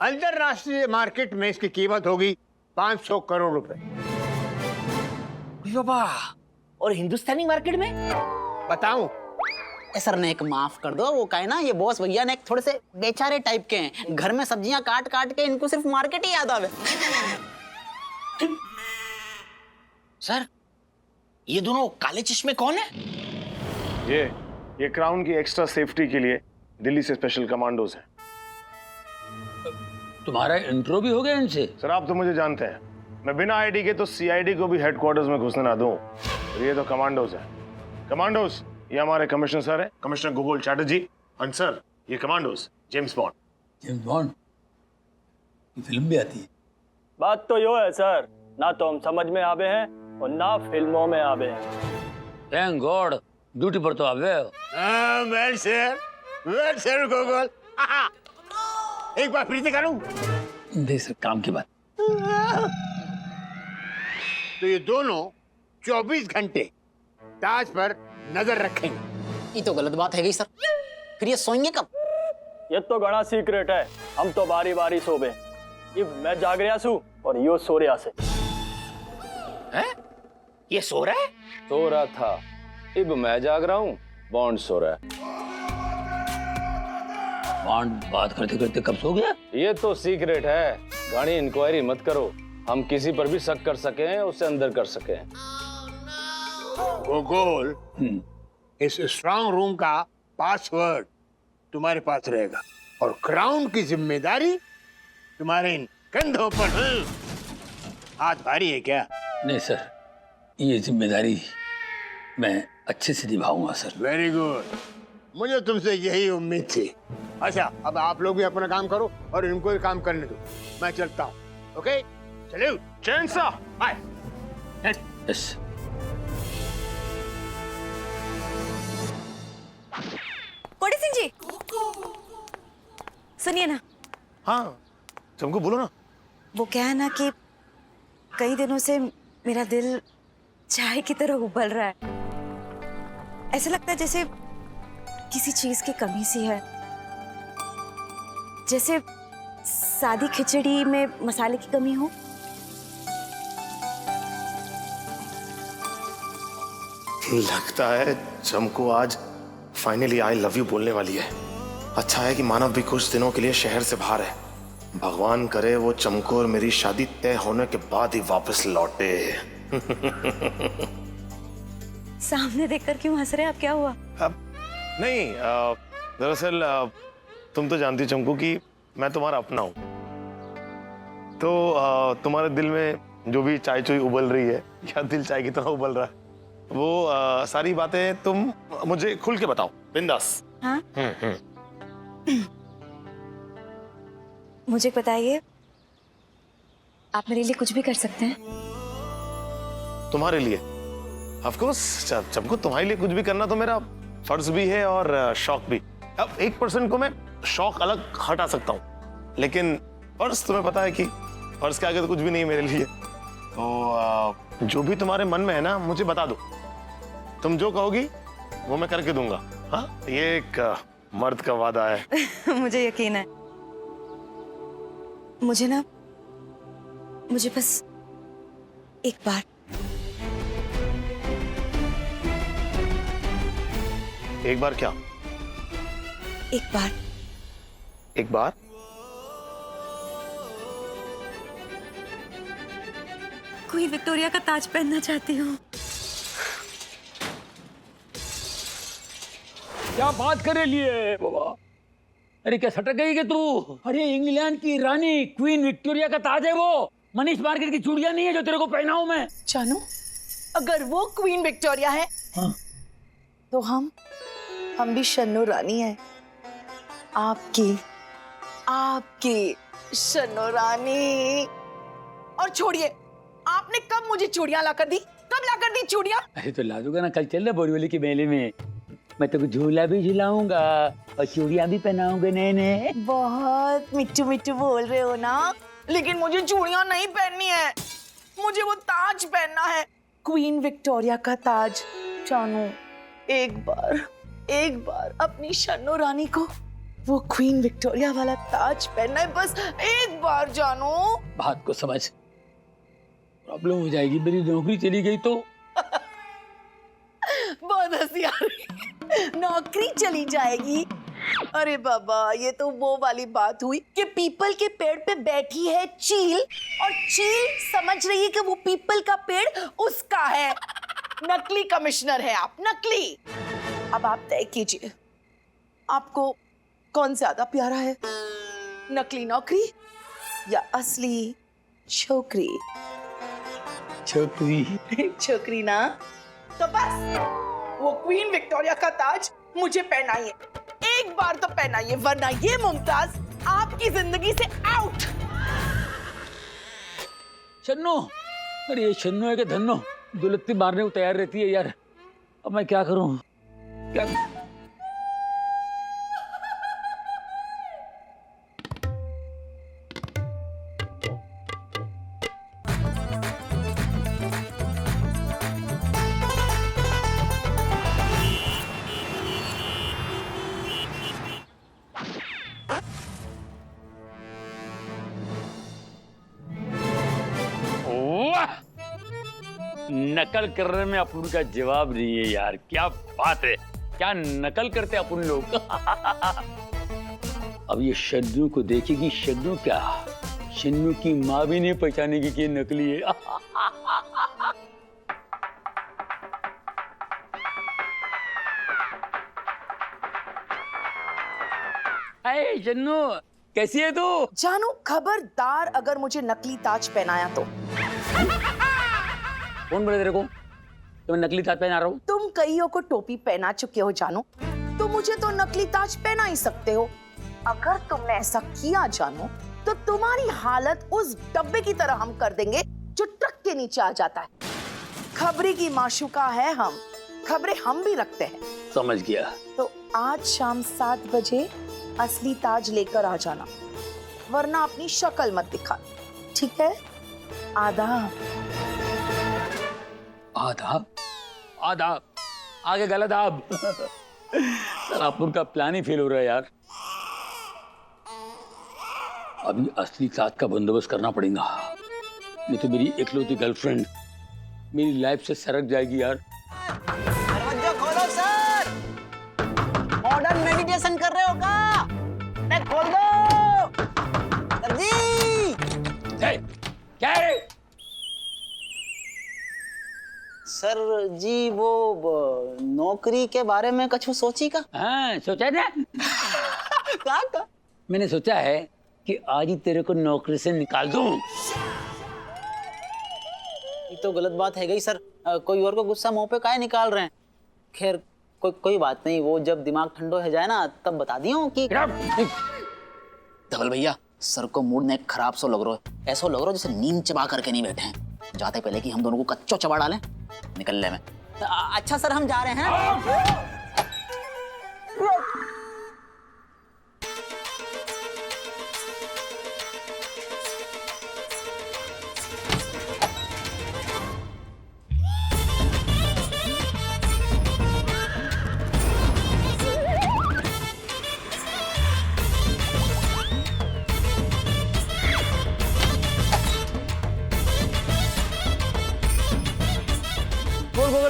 अंतरराष्ट्रीय मार्केट में इसकी कीमत होगी 500 करोड़ रुपए। बाबा, और हिंदुस्तानी मार्केट में? बताऊं? सर ने एक माफ कर दो, वो कहे ना, ये बॉस भैया ने एक थोड़े से बेचारे टाइप के हैं, घर में सब्जियां काट काट के इनको सिर्फ मार्केट ही याद आवे। सर, ये दोनों काले चश्मे कौन है? ये क्राउन की एक्स्ट्रा सेफ्टी के लिए दिल्ली से स्पेशल कमांडोज हैं। तुम्हारा इंट्रो भी हो गया इनसे? सर आप तो मुझे जानते हैं, मैं बिना आईडी के तो सीआईडी को भी हेडक्वार्टर्स में घुसने ना दूं। ये तो कमांडोज है। कमांडोज ये हमारे कमिश्नर सर है, commissioner Gogol Chatterjee. And sir ये commandos James Bond. James Bond की फिल्म भी आती है? बात तो यो है सर, ना तो हम समझ में आवे हैं और ना फिल्मों में आवे हैं। थैंक गॉड, ड्यूटी पर तो आवे हो। Well sir गोगोल। एक बार प्रीति करूं? देख सर, काम की बात। तो ये दोनों 24 घंटे ताज पर नजर रखेंगे। ये तो गलत बात है गई सर, फिर ये सोएंगे कब? ये तो घना सीक्रेट है, हम तो बारी बारी सोबे। ये मैं जाग रहा सू और यो सो रहा से। हैं? ये सो रहा है? सो रहा था, अब मैं जाग रहा हूँ, बॉन्ड सो रहा है। बॉन्ड बात करते करते कब सो गया? ये तो सीक्रेट है, घनी इंक्वायरी मत करो, हम किसी पर भी शक कर सके, उसे अंदर कर सके। गोगोल, इस स्ट्रांग रूम का पासवर्ड तुम्हारे पास रहेगा और क्राउन की जिम्मेदारी तुम्हारे इन कंधों पर। हाथ भारी है क्या? नहीं सर, ये जिम्मेदारी मैं अच्छे से निभाऊंगा सर। वेरी गुड, मुझे तुमसे यही उम्मीद थी। अच्छा, अब आप लोग भी अपना काम करो और इनको भी काम करने दो, मैं चलता हूँ। ओके, चलो चैन सा, बाय। यस। कोड़ी सिंह जी, सुनिए ना। हाँ चमको बोलो ना। वो क्या है ना कि कई दिनों से मेरा दिल चाय की तरह उबल रहा है। ऐसा लगता है जैसे किसी चीज की कमी सी है, जैसे सादी खिचड़ी में मसाले की कमी हो। लगता है चमको आज फाइनली आई लव यू बोलने वाली है। अच्छा है कि मानव भी कुछ दिनों के लिए शहर से बाहर है। भगवान करे वो चमको और मेरी शादी तय होने के बाद ही वापस लौटे। सामने देखकर क्यों हंस रहे हैं आप? क्या हुआ? अब नहीं, दरअसल तुम तो जानती चमको कि मैं तुम्हारा अपना हूं, तो तुम्हारे दिल में जो भी चाय चुई उबल रही है या दिल चाय की तरह उबल रहा है, वो सारी बातें तुम मुझे खुल के बताओ, बिंदास। हाँ? मुझे बताइए, आप मेरे लिए कुछ भी कर सकते हैं। तुम्हारे लिए ऑफ कोर्स चमको, तुम्हारे लिए कुछ भी करना तो मेरा फर्ज भी है और शौक भी। अब 1% को मैं शौक अलग हटा सकता हूँ, लेकिन फर्ज तुम्हें पता है कि फर्ज के आगे तो कुछ भी नहीं मेरे लिए। तो जो भी तुम्हारे मन में है ना, मुझे बता दो। तुम जो कहोगी वो मैं करके दूंगा। हाँ, ये एक मर्द का वादा है। मुझे यकीन है। मुझे बस एक बार क्या? एक बार क्वीन विक्टोरिया का ताज पहनना चाहती हूँ। क्या बात करे लिए बाबा? अरे क्या सटक गई कि तू? अरे इंग्लैंड की रानी क्वीन विक्टोरिया का ताज है वो, मनीष मार्केट की चूड़ियां नहीं है जो तेरे को पहनाऊं मैं। जानू, अगर वो क्वीन विक्टोरिया है, हाँ, तो हम भी शन्नू रानी है। आपकी शन्नू रानी। और छोड़िए, आपने कब मुझे चूड़ियां लाकर दी? कब लाकर दी चूड़ियां? अरे तो ला दूंगा ना, कल चल रहा बोरीवली के मेले में, मैं तो झूला भी झुलाऊंगा और चूड़ियां भी पहनाऊंगा नए नए। बहुत मिट्टू मिट्टू बोल रहे हो ना, लेकिन मुझे चूड़ियां नहीं पहननी है, मुझे वो ताज पहनना है, क्वीन विक्टोरिया का ताज। जानू, एक बार अपनी शन्नू रानी को वो क्वीन विक्टोरिया वाला ताज पहनना है, बस एक बार। जानू, बात को समझ, प्रॉब्लम हो जाएगी, मेरी नौकरी चली गई तो। बहुत हंसी आ रही। नौकरी चली जाएगी? अरे बाबा, ये तो वो वाली बात हुई कि पीपल के पेड़ पे बैठी है चील और चील समझ रही है कि वो पीपल का पेड़ उसका है। नकली कमिश्नर है आप, नकली। अब आप तय कीजिए, आपको कौन ज्यादा प्यारा है, नकली नौकरी या असली छोकरी? छोकरी ना, तो बस वो क्वीन विक्टोरिया का ताज मुझे पहनाइए, एक बार तो पहनाइए, वरना ये मुमताज आपकी जिंदगी से आउट। शन्नो, अरे ये शन्नो है कि धन्नो, दुलत्ती मारने को तैयार रहती है यार। अब मैं क्या करूं? क्या नकल करने में अपन का जवाब नहीं है यार। क्या बात है, क्या नकल करते अपन लोग। अब ये शन्नू को देखेगी, शन्नू क्या, शन्नू की माँ भी नहीं पहचानेगी कि नकली है। अरे शन्नू, कैसी है तू? जानू, खबरदार अगर मुझे नकली ताज पहनाया तो। कौन बोले तेरे को तो मैं नकली ताज पहना रहा हूँ? तुम कईयों को टोपी पहना चुके हो जानू, तो मुझे तो नकली ताज पहना ही सकते हो। अगर तुमने ऐसा किया जानू, तो तुम्हारी हालत उस डब्बे की तरह हम कर देंगे जो ट्रक के नीचे आ जाता है। खबरी की माशूका है हम, खबरें हम भी रखते हैं। समझ गया। तो आज शाम 7 बजे असली ताज लेकर आ जाना, वरना अपनी शक्ल मत दिखा, ठीक है? आदाब। आदाब? आदाब आगे गलत आब। सर अपन का प्लान ही फेल हो रहा है यार। अभी असली ताज का बंदोबस्त करना पड़ेगा, नहीं तो मेरी इकलौती गर्लफ्रेंड मेरी लाइफ से सरक जाएगी यार। दरवाजा खोलो सर, मॉडर्न मेडिटेशन कर रहे हो का? खोल दो सर जी। क्या है सर जी? वो नौकरी के बारे में कुछ सोची का? हाँ सोचा ना। का? मैंने सोचा है कि आज ही तेरे को नौकरी से निकाल दूं। ये तो गलत बात है गई सर, कोई और को गुस्सा मुंह पे काहे निकाल रहे हैं? खैर कोई बात नहीं, वो जब दिमाग ठंडो हो जाए ना तब बता दियो कि। धवल भैया, सर को मूड ने खराब सो लग रहा है, ऐसा लग रहा है जैसे नींद चबा करके नहीं बैठे हैं। जाते पहले कि हम दोनों को कच्चो चबा डालें निकलने में। अच्छा सर, हम जा रहे हैं।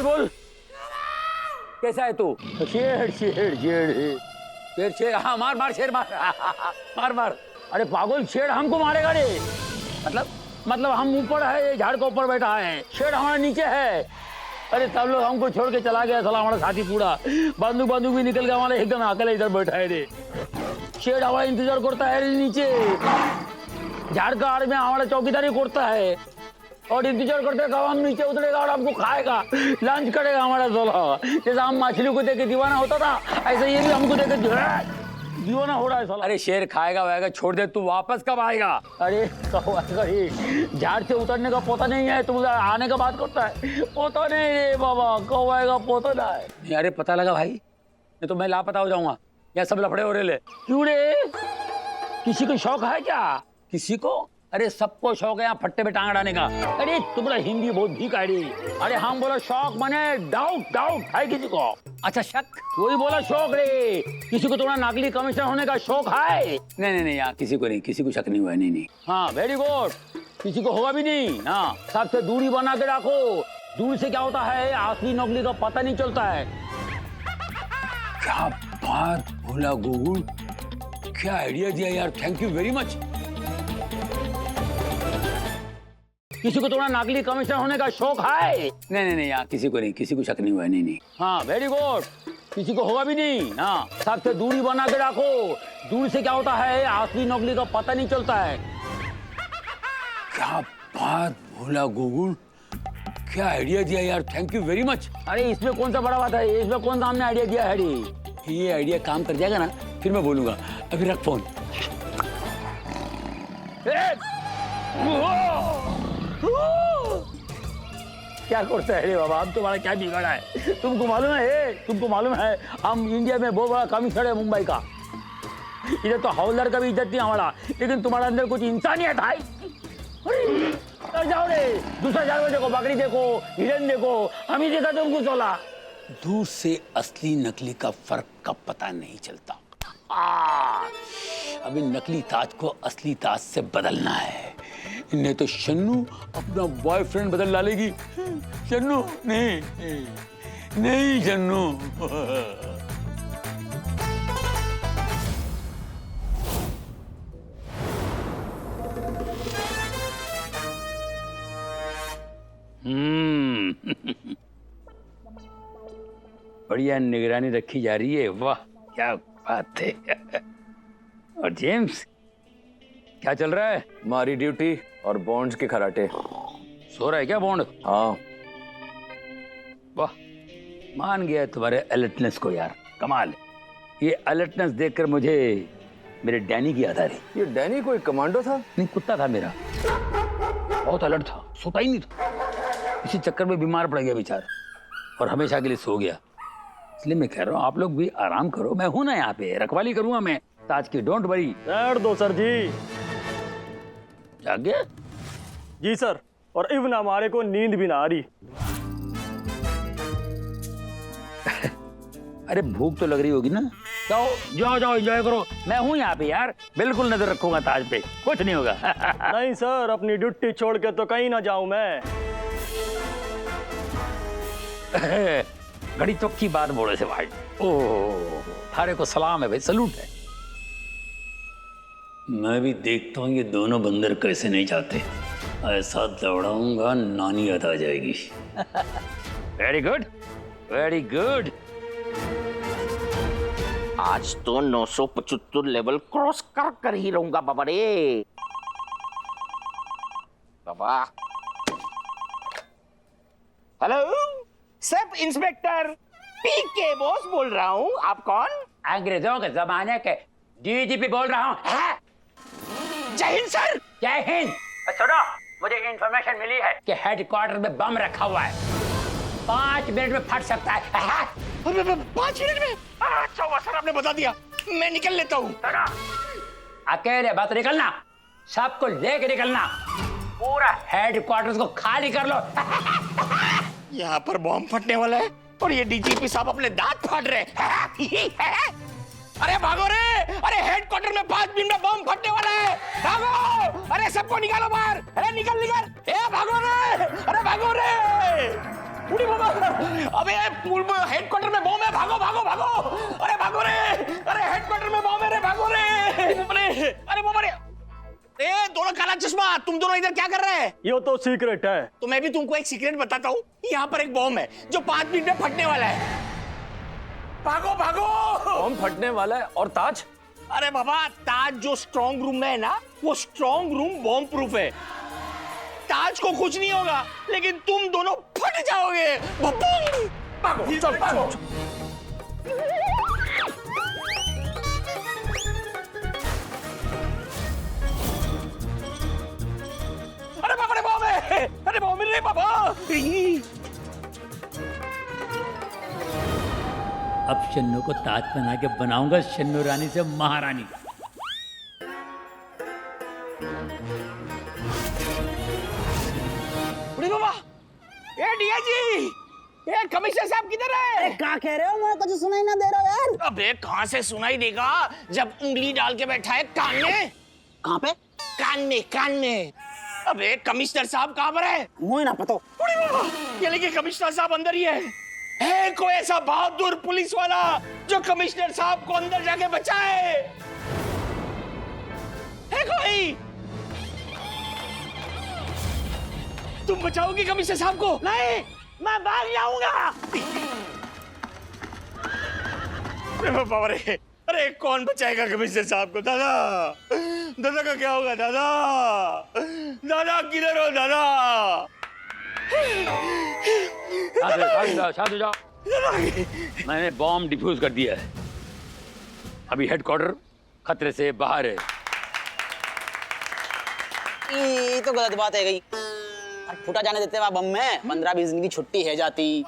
बोल कैसा है तू? शेर शेर शेर शेर शेर, हाँ मार शेर मार। अरे पागल, शेर हमको मारेगा रे? मतलब हम ऊपर है, झाड़ के ऊपर बैठा है, शेर हमारे नीचे है। अरे सब लोग हमको छोड़ के चला गया, साला हमारा साथी पूरा बंदूक भी निकल गया, हमारा एकदम अकेले इधर बैठा है रे। शेर हमारा इंतजार करता है नीचे, झाड़ का आड़ में हमारा चौकीदारी करता है और इंतजार करते कब हम नीचे उतरेगा और हमको खाएगा, लंच करेगा हमारा साला। जैसा हम मछली को देख के दीवाना होता था, ऐसे ये भी हमको देख के दीवाना हो रहा है साला। अरे शेर खाएगा वाएगा छोड़ दे, तू वापस कब आएगा? अरे कब आएगा? ये झाड़ से उतरने का पता नहीं है, तुम आने का बात करता है, पता नहीं रे बाबा कब आएगा, पता नहीं। अरे पता लगा भाई, नहीं तो मैं लापता हो जाऊंगा। यहाँ सब लफड़े हो रहे ले। क्यों रे, किसी को शौक है क्या? किसी को? अरे सबको शौक है यहाँ फट्टे पे टांग अड़ाने का। अरे तुम्हारा हिंदी बहुत भीख है रे। अरे हम बोला शौक माने डाउट है किसी को? अच्छा शक, वही बोला शौक रे। किसी को तुम्हारा नकली कमिश्नर होने का शौक है? नहीं यहाँ किसी को नहीं, किसी को शक नहीं हुआ। नहीं हाँ वेरी गुड, किसी को होगा भी नहीं। हाँ सबसे दूरी बना के रखो, दूर से क्या होता है असली नकली का पता नहीं चलता है। क्या बात बोला गुगु, क्या आइडिया दिया यार, थैंक यू वेरी मच। किसी को तुम्हारा नकली कमिश्नर होने का शौक है? नहीं यहाँ किसी को नहीं, किसी को शक नहीं हुआ। नहीं हाँ वेरी गुड, किसी को होगा भी नहीं। हाँ सबसे दूरी बना के रखो, दूर से क्या होता है असली नकली का पता नहीं चलता है। क्या बात भोला गूगल, क्या आइडिया दिया यार, थैंक यू वेरी मच। अरे इसमें कौन सा बड़ा बात है, इसमें कौन सा हमने आइडिया दिया है, ये आइडिया काम कर जाएगा ना फिर मैं बोलूंगा। अभी रख फोन। क्या करता है रे बाबा, हम तुम्हारा क्या बिगाड़ा है, तुमको मालूम है, तुमको मालूम है हम इंडिया में बहुत बड़ा कमिश्नर है मुंबई का, इधर तो हवलदार का भी इज्जत नहीं हमारा, लेकिन तुम्हारे अंदर कुछ इंसानियत है। जाओ रे, दूसरा जानवर देखो, बकरी देखो, हिरन देखो, हम ही देखा तुमको सोला। दूर से असली नकली का फर्क का पता नहीं चलता। अभी नकली ताज को असली ताज से बदलना है, नहीं तो शन्नू अपना बॉयफ्रेंड बदल डालेगी। शन्नू नहीं, नहीं शन्नू। बढ़िया निगरानी रखी जा रही है, वाह क्या बात है। और जेम्स क्या चल रहा है? हमारी ड्यूटी और बॉन्ड्स के खराटे। सो रहा है क्या बॉन्ड? हाँ। वाह, मान गया तुम्हारे अलर्टनेस को यार, कमाल। ये अलर्टनेस देखकर मुझे मेरे डैनी की याद आ रही। ये डैनी कोई कमांडो था? नहीं, कुत्ता था मेरा, बहुत अलर्ट था, सोता ही नहीं था, इसी चक्कर में बीमार पड़ गया बेचारा और हमेशा के लिए सो गया। इसलिए मैं कह रहा हूँ आप लोग भी आराम करो, मैं हूं ना यहाँ पे, रखवाली करूंगा मैं ताज की, डोंट वरी। बैठ दो सर जी। जाग गया? जी सर, और इवन हमारे को नींद भी ना आ रही। अरे भूख तो लग रही होगी ना, जाओ जाओ जाओ एंजॉय करो, मैं हूँ यहाँ पे यार, बिल्कुल नजर रखूंगा ताज पे, कुछ नहीं होगा। नहीं सर, अपनी ड्यूटी छोड़ के तो कहीं ना जाऊं मैं। घड़ी चौकी बात बोले से भाई। ओह, थारे को सलाम है भाई, सलूट है। मैं भी देखता हूँ ये दोनों बंदर कैसे नहीं जाते, ऐसा दौड़ाऊंगा नानी याद आ जाएगी। Very good, very good. आज तो 975 लेवल क्रॉस कर ही रहूंगा बाबा रे। बाबा हेलो, सब इंस्पेक्टर पीके बॉस बोल रहा हूँ। आप कौन? अंग्रेजों के जमाने के डीजीपी बोल रहा हूँ। जय हिंद सर। जय हिंद। सुनो, मुझे इंफॉर्मेशन मिली है कि हेडक्वार्टर में बम रखा हुआ है, 5 मिनट में फट सकता है। 5 मिनट में? अच्छा हुआ सर आपने बता दिया, मैं निकल लेता हूँ। अकेले बात निकलना, सबको लेके निकलना, पूरा हेडक्वार्टर को खाली कर लो। यहाँ पर बॉम्ब फटने वाला है और ये डीजीपी साहब अपने दांत फाड़ रहे हैं। अरे भागो रे, अरे हेडक्वार्टर में 5 मिनट में बॉम्ब फटने वाला है, भागो। अरे सबको निकालो बाहर, अरे निकल निकल, ए भागो रे, अरे भागो रे। उड़ी बाबा, अबे हेडक्वार्टर में बॉम्ब है, भागो भागो भागो, अरे भागो रे, अरे हेडक्वार्टर में बॉम्ब है रे, भागो रे। अरे बाबा रे, ए दोनों काला चश्मा, तुम दोनों इधर क्या कर रहे हैं? ये तो सीक्रेट है। तो मैं भी तुमको एक सीक्रेट बताता हूँ, यहाँ पर एक बॉम्ब है जो 5 मिनट में फटने वाला है, भागो भागो। बॉम्ब फटने वाला है और ताज? अरे बाबा, ताज जो स्ट्रॉन्ग रूम में है ना, वो स्ट्रॉन्ग रूम बॉम्ब प्रूफ है, ताज को कुछ नहीं होगा, लेकिन तुम दोनों फट जाओगे। भागो चल भागो। अरे बाबा रे, बॉम्ब है, अरे बॉम्ब मिल रही बाबा। अब शन्नू को ताज बना के बनाऊंगा शन्नू रानी से महारानी। बाबा, ए डीआईजी, ए कमिश्नर साहब किधर है? क्या कह रहे हो, मेरे को तो सुनाई ना दे रहा यार। अबे कहाँ से सुनाई देगा जब उंगली डाल के बैठा है कान में। कहाँ पे? कान में, कान में। अबे कमिश्नर साहब कहाँ पर है? मुझे ना पता। ये लेकिन कमिश्नर साहब अंदर ही है कोई ऐसा बहादुर पुलिस वाला जो कमिश्नर साहब को अंदर जाके बचाए? है कोई? तुम बचाओगी कमिश्नर साहब को? नहीं, मैं भाग जाऊंगा। बाबा रे, अरे कौन बचाएगा कमिश्नर साहब को? दादा, दादा का क्या होगा? दादा, दादा किधर हो दादा? शांत हो जाओ। मैंने बॉम्ब डिफ्यूज कर दिया है। अभी हेडक्वार्टर खतरे से बाहर है। ये तो गलत बात है गई। फूटा जाने देते वहाँ बम में 15-20 दिन की छुट्टी है जाती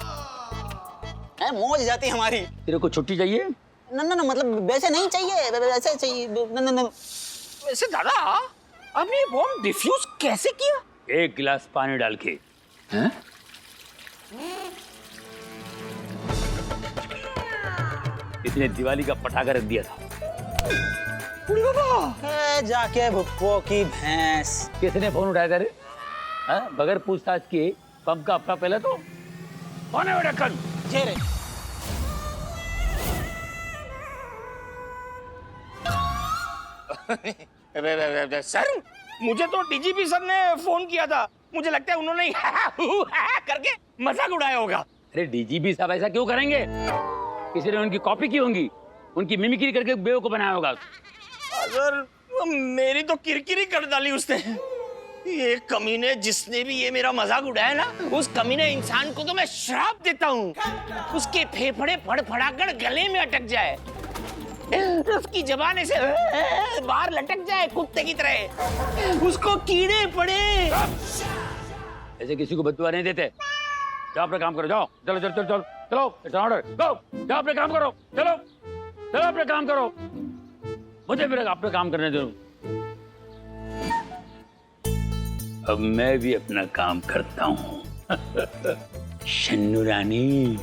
है, मौज जाती हमारी। तेरे को छुट्टी चाहिए? ना ना ना, मतलब वैसे नहीं चाहिए, वैसे चाहिए। ना ना ना। वैसे दादा, आपने ये बॉम्ब डिफ्यूज कैसे किया? 1 गिलास पानी डाल के। हैं? इसने दिवाली का पटाखा रख दिया था। जाके भुप्पो की भैंस। किसने फोन उठाया था रे? बगैर पूछताछ किए बम का अपना पहले तो कौन है? ढक्कन रे। सर, मुझे तो डीजीपी सर ने फोन किया था। मुझे लगता है उन्होंने करके मजाक उड़ाया होगा। अरे डीजीपी साहब ऐसा क्यों करेंगे? किसी ने उनकी कॉपी की होंगी, उनकी मिमिक्री करके बेवकूफ बनाया होगा। सर, मेरी तो किरकिरी कर डाली उसने। ये कमीने, जिसने भी ये मेरा मजाक उड़ाया ना, उस कमीने इंसान को तो मैं श्राप देता हूँ, उसके फेफड़े फड़फड़ाकर गले में अटक जाए, उसकी जबान ऐसे बाहर लटक जाए कुत्ते की तरह, उसको कीड़े पड़े। ऐसे किसी को बददुआ नहीं देते। जाओ अपना काम करो, जाओ। चलो चलो चलो चलो चलो, इट्स ऑर्डर, गो। जाओ अपने काम करो, चलो चलो अपने काम करो। मुझे फिर अपना काम करने दो। अब मैं भी अपना काम करता हूँ। शन्नू रानी।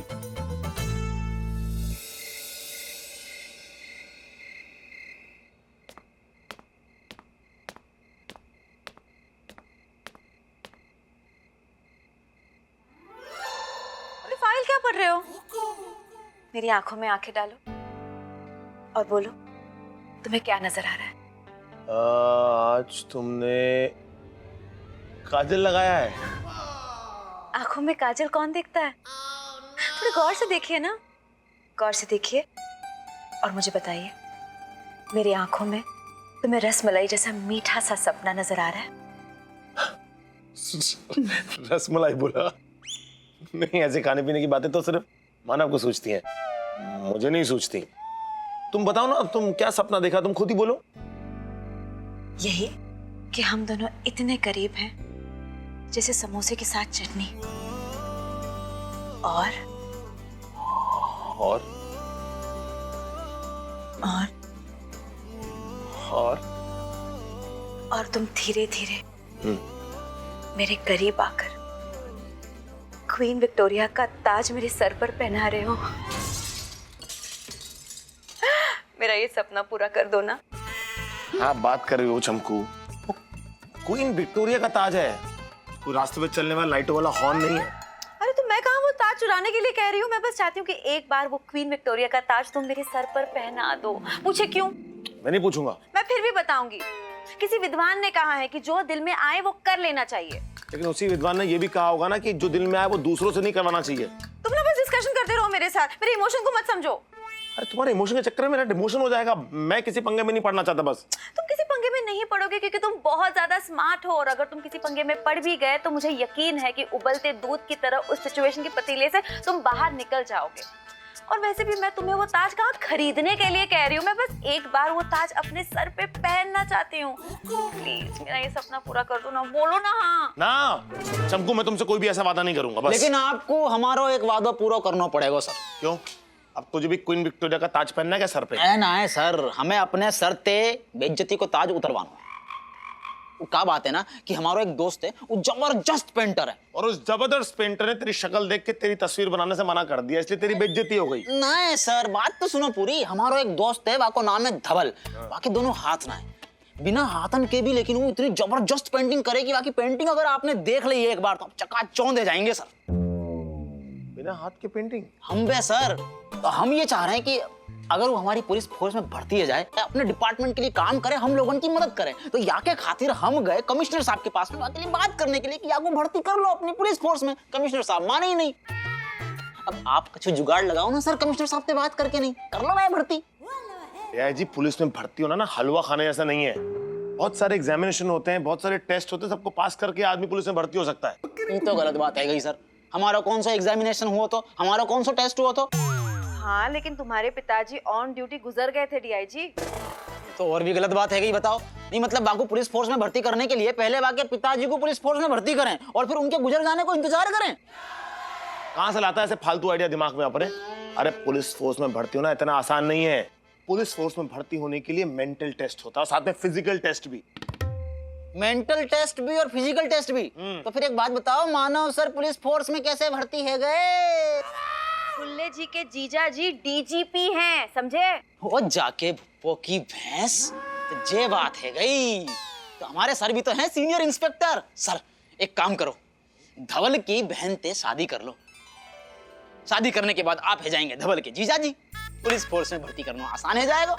फाइल क्या पढ़ रहे हो? मेरी आंखों में आंखें डालो और बोलो, तुम्हें क्या नजर आ रहा है? आज तुमने काजल लगाया है। आंखों में काजल कौन देखता है? थोड़ी गौर से देखिए ना, गौर से देखिए और मुझे बताइए, मेरी आंखों में तुम्हें रसमलाई जैसा मीठा सा सपना नजर आ रहा है? रसमलाई बोला? नहीं, ऐसे खाने पीने की बातें तो सिर्फ मानव को सूझती हैं, मुझे नहीं सूझती। तुम बताओ ना, तुम क्या सपना देखा? तुम खुद ही बोलो। यही कि हम दोनों इतने करीब हैं जैसे समोसे के साथ चटनी। और और और और तुम धीरे धीरे मेरे करीब आकर क्वीन विक्टोरिया का ताज मेरे सर पर पहना रहे हो। मेरा ये सपना पूरा कर दो ना। हाँ, बात कर रही हो चमकू? क्वीन विक्टोरिया का ताज है, कोई रास्ते में चलने वाला लाइटों वाला हॉर्न नहीं है। अरे तो मैं कहाँ वो ताज चुराने के लिए कह रही हूँ। मैं बस चाहती हूँ कि एक बार वो क्वीन विक्टोरिया का ताज तुम मेरे सर पर पहना दो। पूछे क्यों? मैं नहीं पूछूंगा। मैं फिर भी बताऊंगी। किसी विद्वान ने कहा है कि जो दिल में आए वो कर लेना चाहिए। लेकिन उसी विद्वान ने ये भी कहा होगा ना कि जो दिल में आए वो दूसरों से नहीं करवाना चाहिए। तुम ना बस डिस्कशन करते रहो मेरे साथ, मेरे इमोशन को मत समझो। अरे तुम्हारे इमोशन के चक्कर में मेरा डिमोशन हो जाएगा। मैं किसी पंगे में नहीं पड़ना चाहता। बस तुम किसी पंगे में नहीं पड़ोगे क्योंकि तुम बहुत ज्यादा स्मार्ट हो, और अगर तुम किसी पंगे में पड़ भी गए तो मुझे यकीन है कि उबलते दूध की तरह उस सिचुएशन के पतीले से तुम बाहर निकल जाओगे। और वैसे भी मैं तुम्हें वो ताज कहाँ खरीदने के लिए कह रही हूँ, मैं बस एक बार वो ताज अपने सर पे पहनना चाहती हूँ। प्लीज मेरा ये सपना पूरा कर दो ना, बोलो ना। हाँ ना चमकू, मैं तुमसे कोई भी ऐसा वादा नहीं करूंगा। बस लेकिन आपको हमारा एक वादा पूरा करना पड़ेगा सर। क्यों? अब तुझे भी क्वीन विक्टोरिया का ताज पहनना है क्या सर पे? ना है सर, हमें अपने सर ते बेइज्जती को ताज उतरवाना। क्या बात है ना कि हमारा एक दोस्त है, वो जबरदस्त पेंटर है, और उस जबरदस्त पेंटर ने तेरी शक्ल देख के तेरी तस्वीर बनाने से मना कर दिया, इसलिए तेरी बेइज्जती हो गई। नहीं सर, बात तो सुनो पूरी। हमारा एक दोस्त है, वाको नाम है धवल, बाकी दोनों हाथ ना है, बिना हाथन के भी, लेकिन वो इतनी जबरदस्त पेंटिंग करेगी, बाकी पेंटिंग अगर आपने देख ली एक बार तो चकाचौंध दे जाएंगे सर। बिना हाथ के पेंटिंग? हम बे सर, तो हम ये चाह रहे हैं कि अगर वो हमारी पुलिस फोर्स में भर्ती हो जाए, अपने डिपार्टमेंट के लिए काम करे, हम लोगों की मदद करे, तो या के खातिर हम गए कमिश्नर साहब के पास में बात करने के लिए कि या को भर्ती कर लो अपनी पुलिस फोर्स में। कमिश्नर साहब माने ही नहीं। अब आप कुछ जुगाड़ लगाओ ना सर, कमिश्नर साहब से बात करके नहीं कर लो मैं भर्ती। जी पुलिस में भर्ती होना ना हलवा खाने जैसा नहीं है। बहुत सारे एग्जामिनेशन होते हैं, बहुत सारे टेस्ट होते हैं, सबको पास करके आदमी पुलिस में भर्ती हो सकता है। ये तो गलत बात है गई सर। हमारा कौन सा एग्जामिनेशन हुआ तो, हमारा कौन सा टेस्ट हुआ तो? हाँ लेकिन तुम्हारे पिताजी ऑन ड्यूटी गुजर गए थे डीआईजी। तो और भी गलत बात है गई, बताओ। नहीं मतलब बाकी पुलिस फोर्स में भर्ती करने के लिए पहले बाकी पिताजी को पुलिस फोर्स में भर्ती करें और फिर उनके गुजर जाने को इंतजार करें। कहां से लाता है ऐसे फालतू आइडिया दिमाग में अपने? अरे पुलिस फोर्स में भर्ती होना इतना आसान नहीं है। पुलिस फोर्स में भर्ती होने के लिए मेंटल टेस्ट होता है, साथ में फिजिकल टेस्ट भी। मेंटल टेस्ट भी और फिजिकल टेस्ट भी? तो फिर एक बात बताओ, मानव सर पुलिस फोर्स में कैसे भर्ती है गए? फुल्ले जी के जीजा जी डीजीपी हैं, समझे? वो जाके भुप्पो की भैंस, तो ये बात है गई। तो हमारे सर भी तो हैं सीनियर इंस्पेक्टर। सर एक काम करो, धवल की बहन से शादी कर लो। शादी करने के बाद आप है जाएंगे धवल के जीजा जी। पुलिस फोर्स में भर्ती करना आसान हो जाएगा।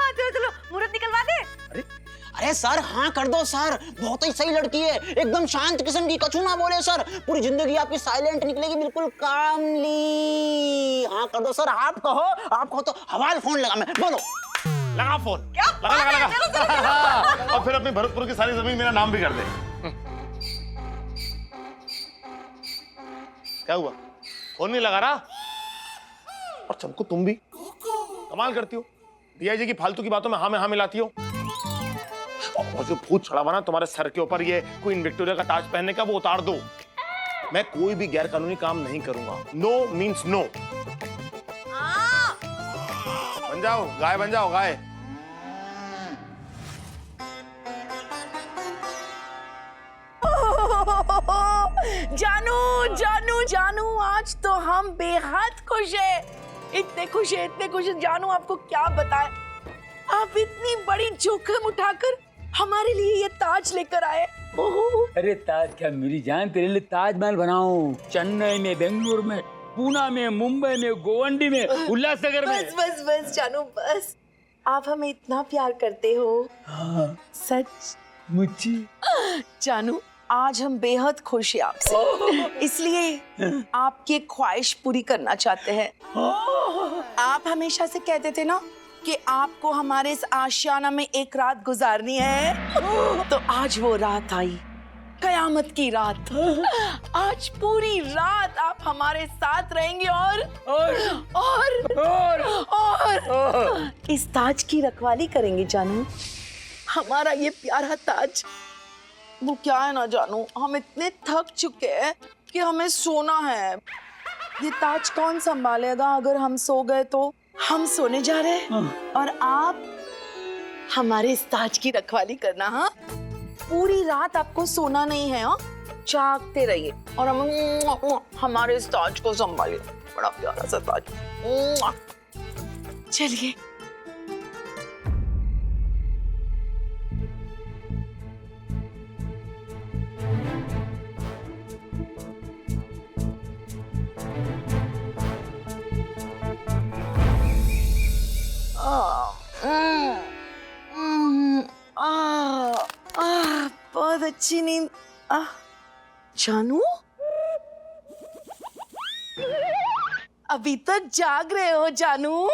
चलो चलो मुहूर्त निकलवा दे। अरे सर हाँ कर दो सर, बहुत ही सही लड़की है, एकदम शांत किस्म की, कछु ना बोले सर, पूरी जिंदगी आपकी साइलेंट निकलेगी, बिल्कुल कामली। हाँ कर दो सर, आप कहो तो हवाल फोन लगा मैं, बोलो। लगा फोन। लगा। और फिर अपनी भरतपुर की सारी जमीन मेरा नाम भी कर दे। क्या हुआ? फोन नहीं लगा रहा? और चमको तुम भी कमाल करती हो, डीआईजी की फालतू की बातों में हाँ मिलाती हो। और जो भूत चढ़ा हुआ ना तुम्हारे सर के ऊपर, ये क्वीन विक्टोरिया का ताज पहनने का, वो उतार दो। मैं कोई भी गैर कानूनी काम नहीं करूंगा। No means no. बन जाओ गाय, बन जाओ गाय। जानू जानू जानू, आज तो हम बेहद खुश हैं। इतने खुश हैं जानू, आपको क्या बताएं। आप इतनी बड़ी जोखिम उठाकर हमारे लिए ये ताज लेकर आए। अरे ताज क्या मेरी जान, तेरे लिए ताजमहल बनाऊं? चेन्नई में, बेंगलुरु में, पूना में, मुंबई में, गोवंडी में, उल्लासनगर में। बस जानू बस। आप हमें इतना प्यार करते हो। हाँ। सच मुझे जानू, आज हम बेहद खुश हैं आपसे, इसलिए आपकी ख्वाहिश पूरी करना चाहते हैं। आप हमेशा से कहते थे ना कि आपको हमारे इस आशियाना में एक रात गुजारनी है, तो आज वो रात आई, कयामत की रात। आज पूरी रात आप हमारे साथ रहेंगे और इस ताज की रखवाली करेंगे जानू। हमारा ये प्यारा ताज, वो क्या है ना जानू, हम इतने थक चुके हैं कि हमें सोना है। ये ताज कौन संभालेगा अगर हम सो गए तो? हम सोने जा रहे हैं और आप हमारे इस ताज की रखवाली करना। हाँ, पूरी रात आपको सोना नहीं है। हाँ, जागते रहिए और हम हमारे इस ताज को संभालिए। बड़ा प्यारा सा ताज। चलिए। बहुत अच्छी नींद। जानू, अभी तक जाग रहे हो जानू?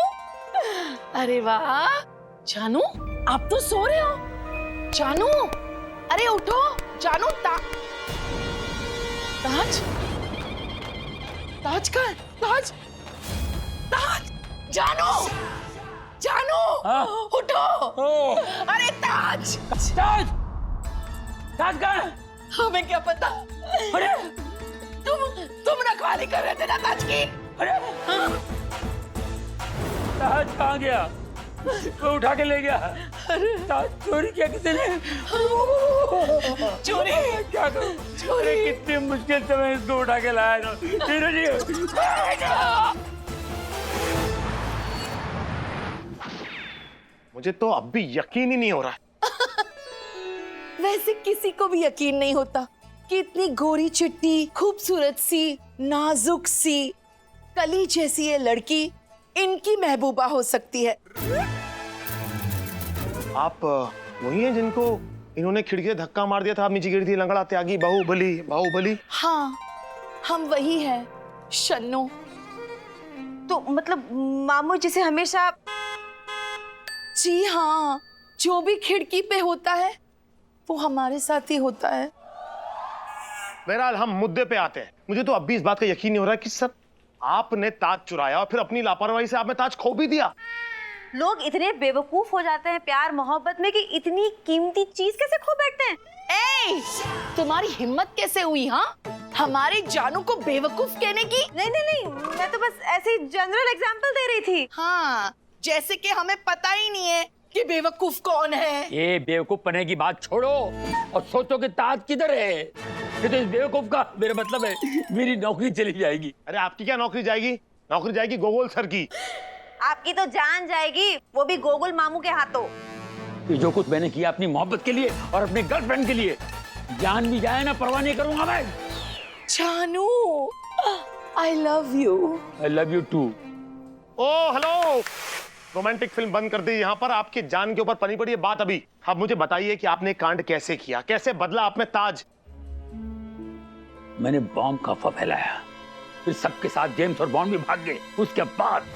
अरे वाह जानू, आप तो सो रहे हो। जानू अरे उठो जानू। ताज ताज का ताज ताज। जानू जानू उठो। अरे ताज ताज ताज का? हमें क्या पता। अरे तुम रखवाली कर रहे थे ना ताज की। अरे ताज कहाँ गया? वो उठा के ले गया। ताज चोरी किया किसी ने? चोरी? क्या करूं? चोरी? कितनी मुश्किल से मैं इसको उठा के लाया था। मुझे तो अब भी यकीन ही नहीं हो रहा है। वैसे किसी को भी यकीन नहीं होता कि इतनी गोरी चिट्टी, खूबसूरत सी, नाजुक सी, कली जैसी ये लड़की इनकी महबूबा हो सकती है। आप वही हैं जिनको इन्होंने खिड़की से धक्का मार दिया था, आप नीचे गिरी थी, लंगड़ा त्यागी, बाहुबली? हाँ, हम वही हैं शन्नो। तो मतलब मामू जिसे हमेशा। जी हाँ, जो भी खिड़की पे होता है वो हमारे साथ ही होता है। बहरहाल हम मुद्दे पे आते हैं। मुझे तो अब भी इस बात का यकीन नहीं हो रहा कि सर आपने ताज चुराया और फिर अपनी लापरवाही से आपने ताज खो भी दिया। लोग इतने बेवकूफ हो जाते हैं प्यार मोहब्बत में कि इतनी कीमती चीज कैसे खो बैठते हैं। ए, तुम्हारी हिम्मत कैसे हुई? हाँ, हमारे जानू को बेवकूफ कहने की? नहीं नहीं नहीं, मैं तो बस ऐसे जनरल एग्जांपल दे रही थी। हाँ, जैसे कि हमें पता ही नहीं है कि बेवकूफ कौन है। ये बेवकूफ पने की बात छोड़ो और सोचो कि ताज किधर है। ये तो इस बेवकूफ का मेरा मतलब है मेरी नौकरी चली जाएगी। अरे आपकी क्या नौकरी जाएगी? नौकरी जाएगी गोगोल सर की। आपकी तो जान जाएगी, वो भी गोगुल मामू के हाथों। ये जो कुछ मैंने किया अपनी मोहब्बत के लिए और अपने गर्लफ्रेंड के लिए, जान भी जाए ना परवाह नहीं करूंगा मैं। जानू, I love you. I love you too. Oh hello, romantic film बंद कर दी यहाँ पर। आपकी जान के ऊपर पनी पड़ी है बात अभी। अब मुझे बताइए कि आपने कांड कैसे किया, कैसे बदला आपने ताज? मैंने बॉम्ब का अफवाह फैलाया, फिर सबके साथ जेम्स और बॉन्ड भी भाग गए। उसके बाद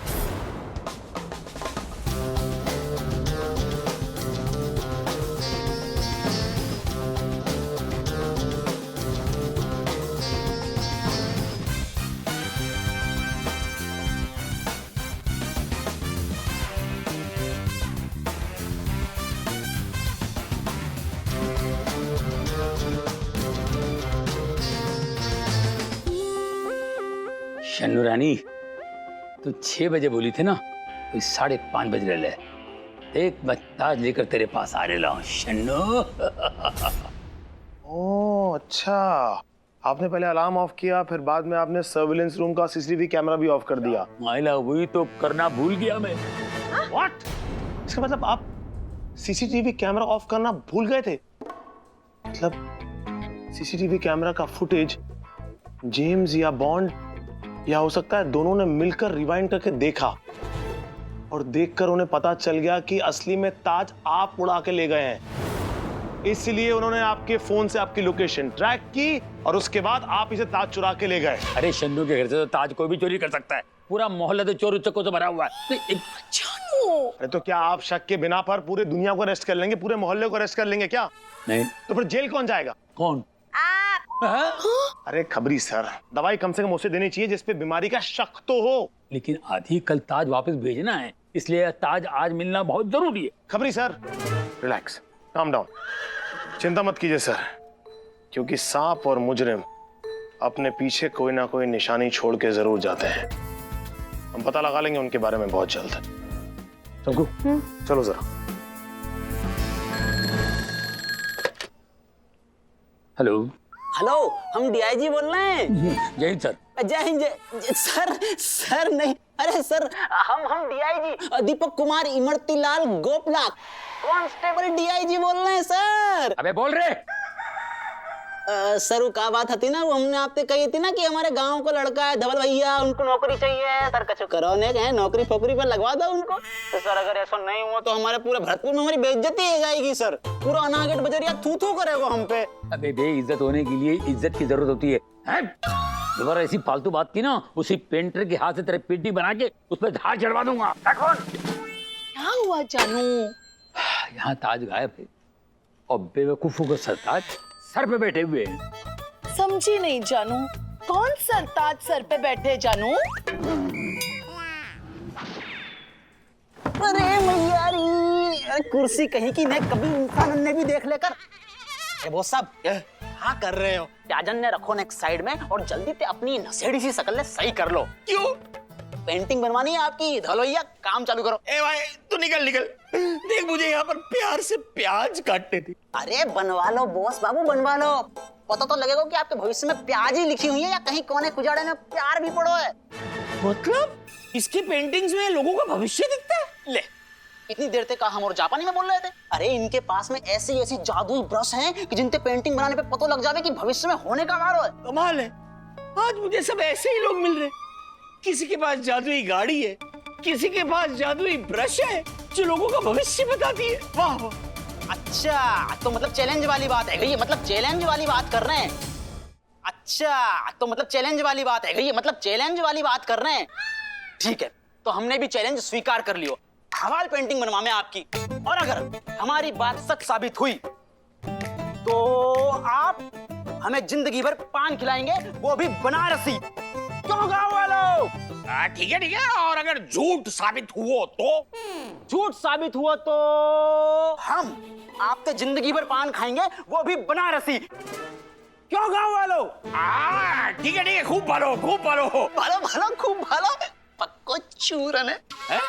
शन्नू रानी, तू 6 बजे बोली थी ना, तो 5:30 बज रहे। देख मैं ताज लेकर तेरे पास आ रहा हूँ शन्नू। ओ अच्छा, आपने पहले अलार्म ऑफ किया, फिर बाद में आपने सर्विलेंस रूम का सीसीटीवी कैमरा भी ऑफ कर दिया। माइला वही तो करना भूल गया मैं। व्हाट? इसका मतलब आप सीसीटीवी कैमरा ऑफ करना भूल गए थे? मतलब सीसीटीवी कैमरा का फुटेज जेम्स या बॉन्ड या हो सकता है दोनों ने मिलकर रिवाइंड करके देखा और देखकर उन्हें पता चल गया कि असली में ताज आप उड़ा के ले गए हैं। इसलिए उन्होंने आपके फोन से आपकी लोकेशन ट्रैक की और उसके बाद आप इसे ताज चुरा के ले गए। अरे शन्नू के घर से तो ताज कोई भी चोरी कर सकता है। पूरा मोहल्ला तो चोर उचक्कों से भरा हुआ है। अरे तो क्या आप शक के बिना पर पूरे दुनिया को अरेस्ट कर लेंगे, पूरे मोहल्ले को अरेस्ट कर लेंगे क्या? नहीं। तो फिर जेल कौन जाएगा? कौन? अरे खबरी सर, दवाई कम से कम उसे देनी चाहिए जिसपे बीमारी का शक तो हो। लेकिन आधी कल ताज वापस भेजना है, इसलिए ताज आज मिलना बहुत जरूरी है। खबरी सर, रिलैक्स, काम डाउन, चिंता मत कीजिए सर, क्योंकि सांप और मुजरिम अपने पीछे कोई ना कोई निशानी छोड़ के जरूर जाते हैं। हम पता लगा लेंगे उनके बारे में बहुत जल्द। चलो चलो जरा। हेलो हेलो, हम डीआईजी बोल रहे हैं। जय हिंद सर। जय हिंद। सर नहीं, अरे सर हम DIG Deepak Kumar इमरतीलाल गोपलाल constable DIG बोल रहे हैं सर। अबे बोल रहे। सर वो क्या बात थी ना, वो हमने आपसे कही थी ना कि हमारे गांव को लड़का है धवल भैया, उनको नौकरी चाहिए सर। कचो करौने गए, नौकरी फोकरी पर लगवा दो उनको। तो सर अगर ऐसा नहीं हुआ तो हमारे पूरे भरतपुर में हमारी बेइज्जती हो जाएगी सर। पूरा अनागढ़ बजरिया थू थू करेगा हम पे। अबे बेइज्जत होने के लिए इज्जत की जरूरत होती है। दोबारा ऐसी फालतू बात की ना, उसी पेंटर के हाथ से तेरे पेटी बना के उस पर धार चढ़वा दूंगा। क्या हुआ जानू? यहाँ ताज गायब है और बेवकूफों का सरताज सर पे बैठे हुए हैं। समझी नहीं जानू, कौन सरताज सर पे बैठे जानू? अरे मैयारी, कुर्सी कहीं की नहीं, कभी इंसान ने भी देख लेकर। वो सब हाँ कर रहे हो, प्याजन ने रखो नेक्स्ट साइड में और जल्दी से अपनी नसेड़ी सी शकल सही कर लो। क्यों? पेंटिंग बनवानी है आपकी, धलोइया काम चालू करो। ए भाई तू निकल। देख मुझे यहाँ पर प्यार से प्याज काटते थे। अरे बनवा लो बॉस बाबू, बनवा लो। पता तो लगेगा कि आपके भविष्य में प्याज ही लिखी हुई है या कहीं कोने कुजाड़े में प्यार भी पड़ो है। मतलब इसकी पेंटिंग्स में लोगों का भविष्य दिखता है? ले, इतनी देर तक हम और जापानी में बोल रहे थे। अरे इनके पास में ऐसी जादुई ब्रश हैं कि जिनसे पेंटिंग बनाने पे पता लग जावे कि भविष्य में होने का वारो है। कमाल है, आज मुझे सब ऐसे ही लोग मिल रहे। किसी के पास जादुई गाड़ी है, किसी के पास जादुई ब्रश है जो लोगों का भविष्य बताती है। वाह वाह। अच्छा तो मतलब चैलेंज वाली बात है ये, मतलब चैलेंज वाली बात कर रहे हैं। अच्छा तो मतलब चैलेंज वाली बात है ये, मतलब चैलेंज वाली बात कर रहे हैं। ठीक है, तो हमने भी चैलेंज स्वीकार कर लियो। हवाल पेंटिंग बनवा में आपकी, और अगर हमारी बात सच साबित हुई तो आप हमें जिंदगी भर पान खिलाएंगे, वो भी बनारसी। क्यों गाँव वालों? ठीक है, और अगर झूठ साबित हुआ तो? झूठ साबित हुआ तो हम आपसे जिंदगी भर पान खाएंगे, वो भी बनारसी। क्यों गाँव वालों? ठीक है, खूब भलो, खूब भलो, भलो भलो, खूब भलो। पक्को चूरन है?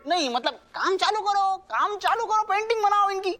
नहीं मतलब काम चालू करो, पेंटिंग बनाओ इनकी।